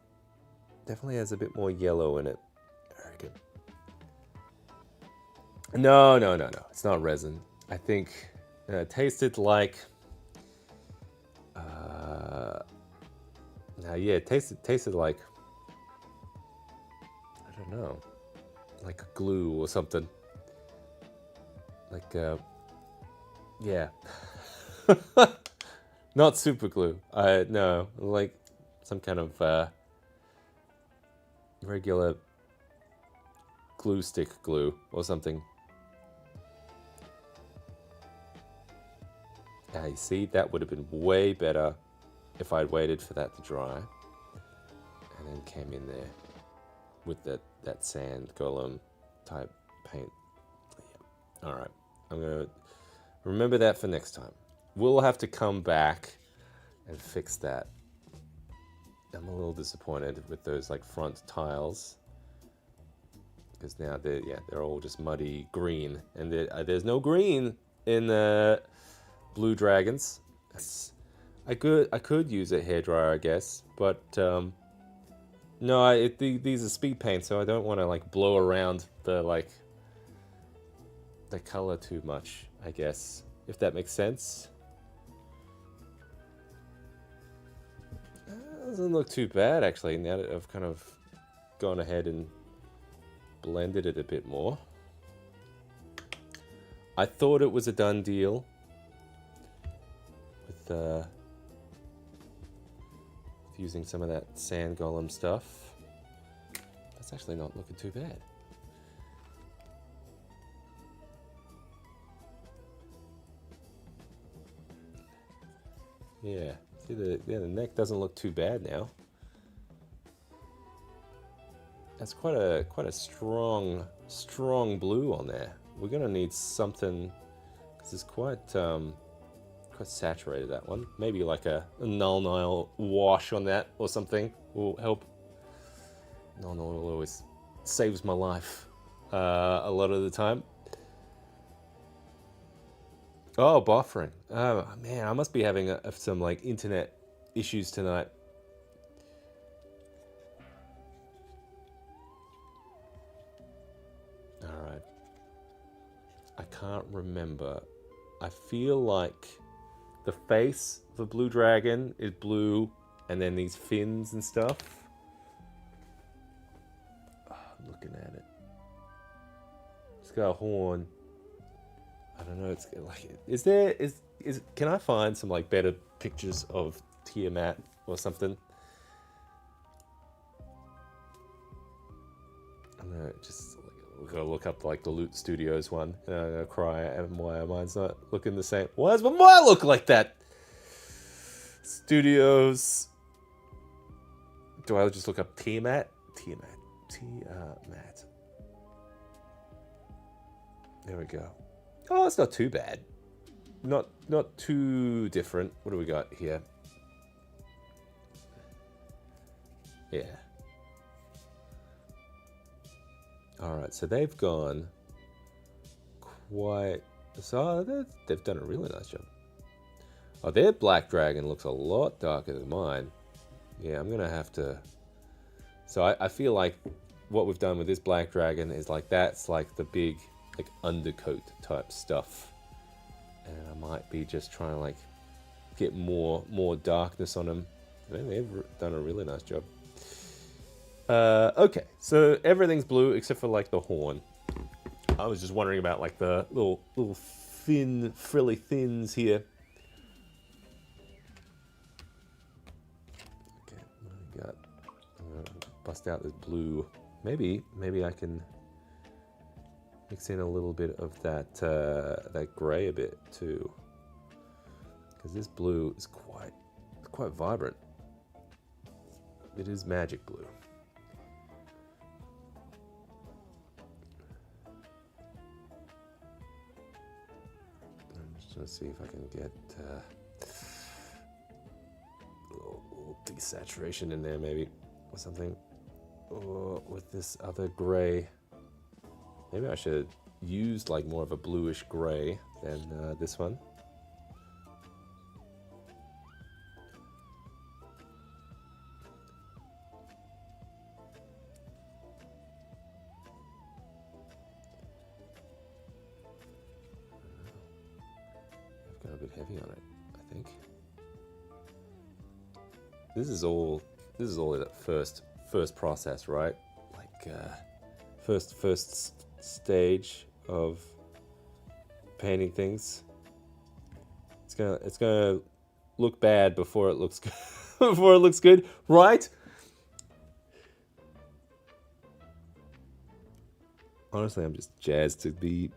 definitely has a bit more yellow in it. I reckon. No. It's not resin. I think it tasted like Now, yeah, it tasted like, I don't know, like glue or something. Like, yeah. Not super glue. No, like some kind of regular glue stick glue or something. You see, that would have been way better if I'd waited for that to dry and then came in there with that sand golem type paint. Yeah. All right, I'm gonna remember that for next time. We'll have to come back and fix that. I'm a little disappointed with those like front tiles because now they're all just muddy green, and there's no green in the blue dragons. I could use a hairdryer, I guess, but no, these are speed paint, so I don't want to like blow around the color too much, I guess, if that makes sense. Doesn't look too bad actually, now that I've kind of gone ahead and blended it a bit more. I thought it was a done deal with using some of that sand golem stuff. That's actually not looking too bad. Yeah, see the neck doesn't look too bad now. That's quite a strong blue on there. We're gonna need something because it's quite saturated, that one. Maybe like a null oil wash on that or something will help. Null oil always saves my life a lot of the time. Oh, buffering. Oh man, I must be having some like internet issues tonight. All right. I can't remember. I feel like the face of the blue dragon is blue, and then these fins and stuff. Oh, I'm looking at it. It's got a horn. I don't know. It's like, can I find some like better pictures of Tiamat or something? I'm gonna just go look up like the Loot Studios one, and I'm gonna cry at why mine's not looking the same. Why does my mine look like that? Studios. Do I just look up Tiamat? Tiamat. There we go. Oh, it's not too bad. Not too different. What do we got here? Yeah. Alright, so they've gone quite... So they've done a really nice job. Oh, their black dragon looks a lot darker than mine. Yeah, I'm going to have to... So I feel like what we've done with this black dragon is like that's like the big like undercoat type stuff. And I might be just trying to like get more darkness on them. They've done a really nice job. Okay, so everything's blue except for like the horn. I was just wondering about like the little thin, frilly thins here. Okay, what do we got? I'm gonna bust out this blue. Maybe I can mix in a little bit of that gray a bit too, because this blue is quite vibrant. It is magic blue. I'm just gonna see if I can get a little desaturation in there, maybe, or something. Or with this other gray. Maybe I should use like more of a bluish gray than this one. I've got a bit heavy on it, I think. this is all that first process, right? Like first stage of painting things. It's gonna look bad before it looks good. Before it looks good, right? Honestly, I'm just jazzed to be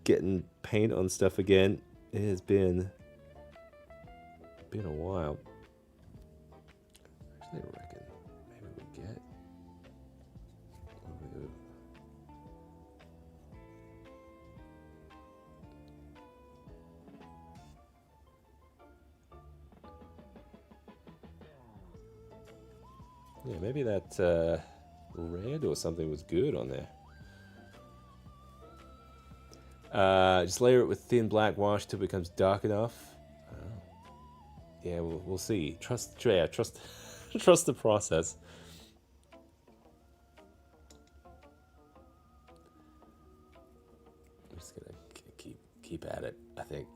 getting paint on stuff again. It has been a while. Actually, I reckon maybe we get. Yeah, maybe that red or something was good on there. Just layer it with thin black wash till it becomes dark enough. Yeah, we'll see. Trust the process. I'm just gonna keep at it. I think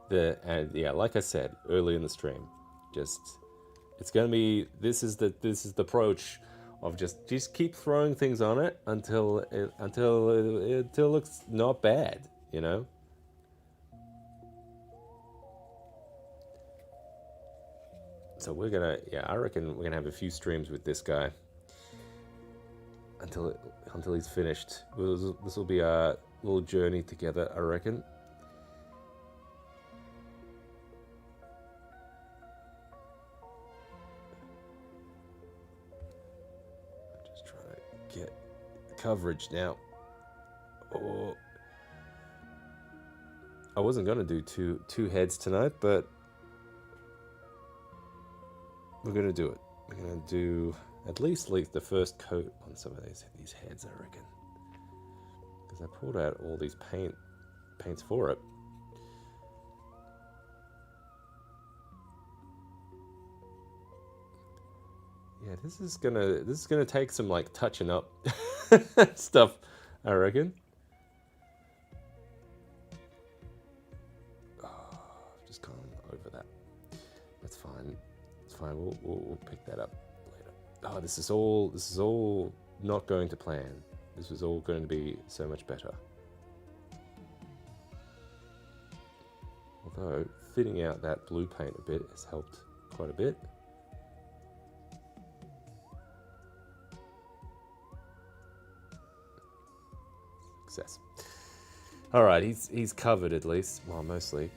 and yeah, like I said early in the stream, it's gonna be this is the approach of just keep throwing things on it until it looks not bad, you know. So I reckon we're gonna have a few streams with this guy until he's finished. This will be a little journey together, I reckon. Get coverage now. Oh, I wasn't gonna do two heads tonight, but we're gonna do it. We're gonna do at least the first coat on some of these heads, I reckon, because I pulled out all these paints for it. Yeah, this is gonna take some like touching up stuff, I reckon. Oh, just gone over that. That's fine. It's fine. We'll pick that up later. Oh, this is all not going to plan. This was all going to be so much better. Although thinning out that blue paint a bit has helped quite a bit. Success. All right, he's covered at least. Well, mostly.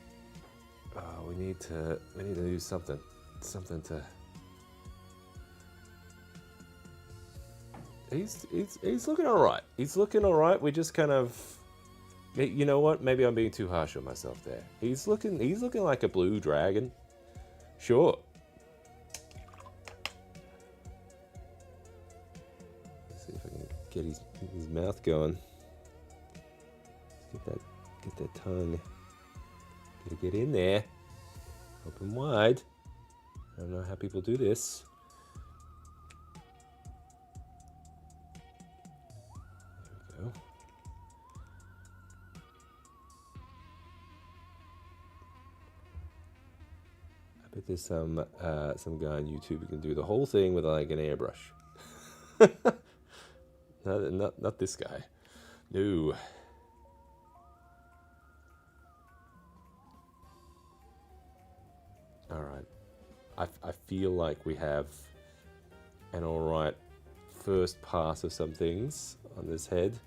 We need to do something to. He's looking all right. He's looking all right. We just kind of, you know what? Maybe I'm being too harsh on myself there. He's looking like a blue dragon. Sure. Let's see if I can get his mouth going. Get that tongue. Gotta get in there. Open wide. I don't know how people do this. There we go. I bet there's some guy on YouTube who can do the whole thing with like an airbrush. Not this guy. No. All right, I feel like we have an all right first pass of some things on this head.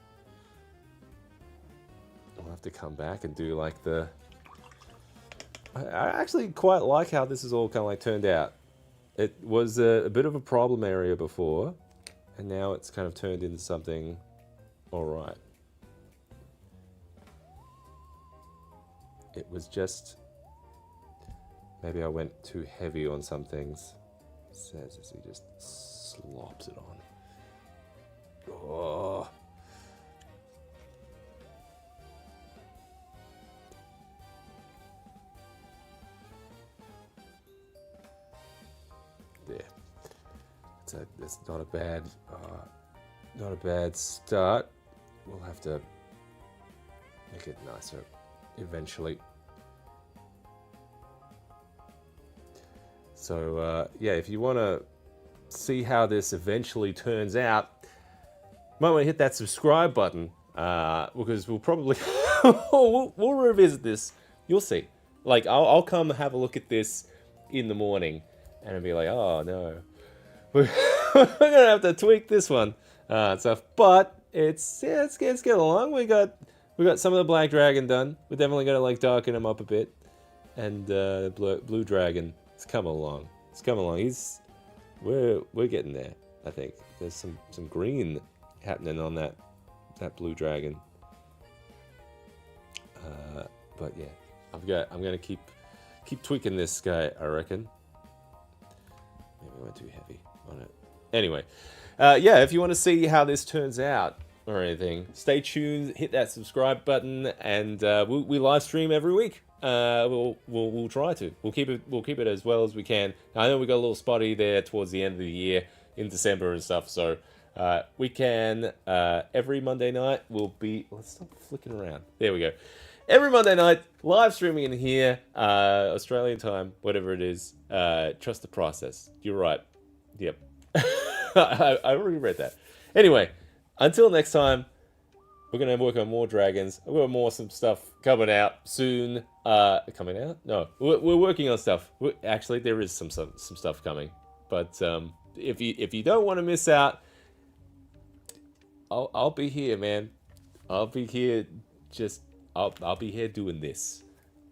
I'll have to come back and do like the. I actually quite like how this is all kind of like turned out. It was a bit of a problem area before, and now it's kind of turned into something all right. It was just. Maybe I went too heavy on some things. Says as he just slops it on. Oh. There. That's not a bad start. We'll have to make it nicer eventually. So yeah, if you want to see how this eventually turns out, might want to hit that subscribe button, because we'll probably we'll revisit this. You'll see. Like I'll come have a look at this in the morning, and I'll be like, oh no, we're gonna have to tweak this one, and stuff. But it's getting along. We got some of the Black Dragon done. We're definitely gonna like darken him up a bit, and Blue Dragon. It's coming along. It's coming along. We're getting there. I think there's some green happening on that Blue Dragon. But yeah, I'm gonna keep tweaking this guy. I reckon. Maybe I went too heavy on it. Anyway, yeah. If you want to see how this turns out or anything, stay tuned. Hit that subscribe button, and we live stream every week. We'll try to. We'll keep it as well as we can. I know we got a little spotty there towards the end of the year in December and stuff. So we can every Monday night we'll be. Let's stop flicking around. There we go. Every Monday night live streaming in here, Australian time, whatever it is. Trust the process. You're right. Yep. I already read that. Anyway, until next time. We're going to work on more dragons. We've got some stuff coming out soon. Coming out? No, we're working on stuff. Actually, there is some stuff coming. But if you don't want to miss out, I'll be here, man. I'll be here. I'll be here doing this.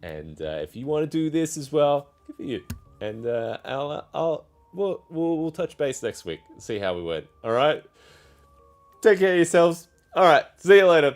And if you want to do this as well, good for you. And we'll touch base next week. See how we went. All right. Take care of yourselves. All right, see you later.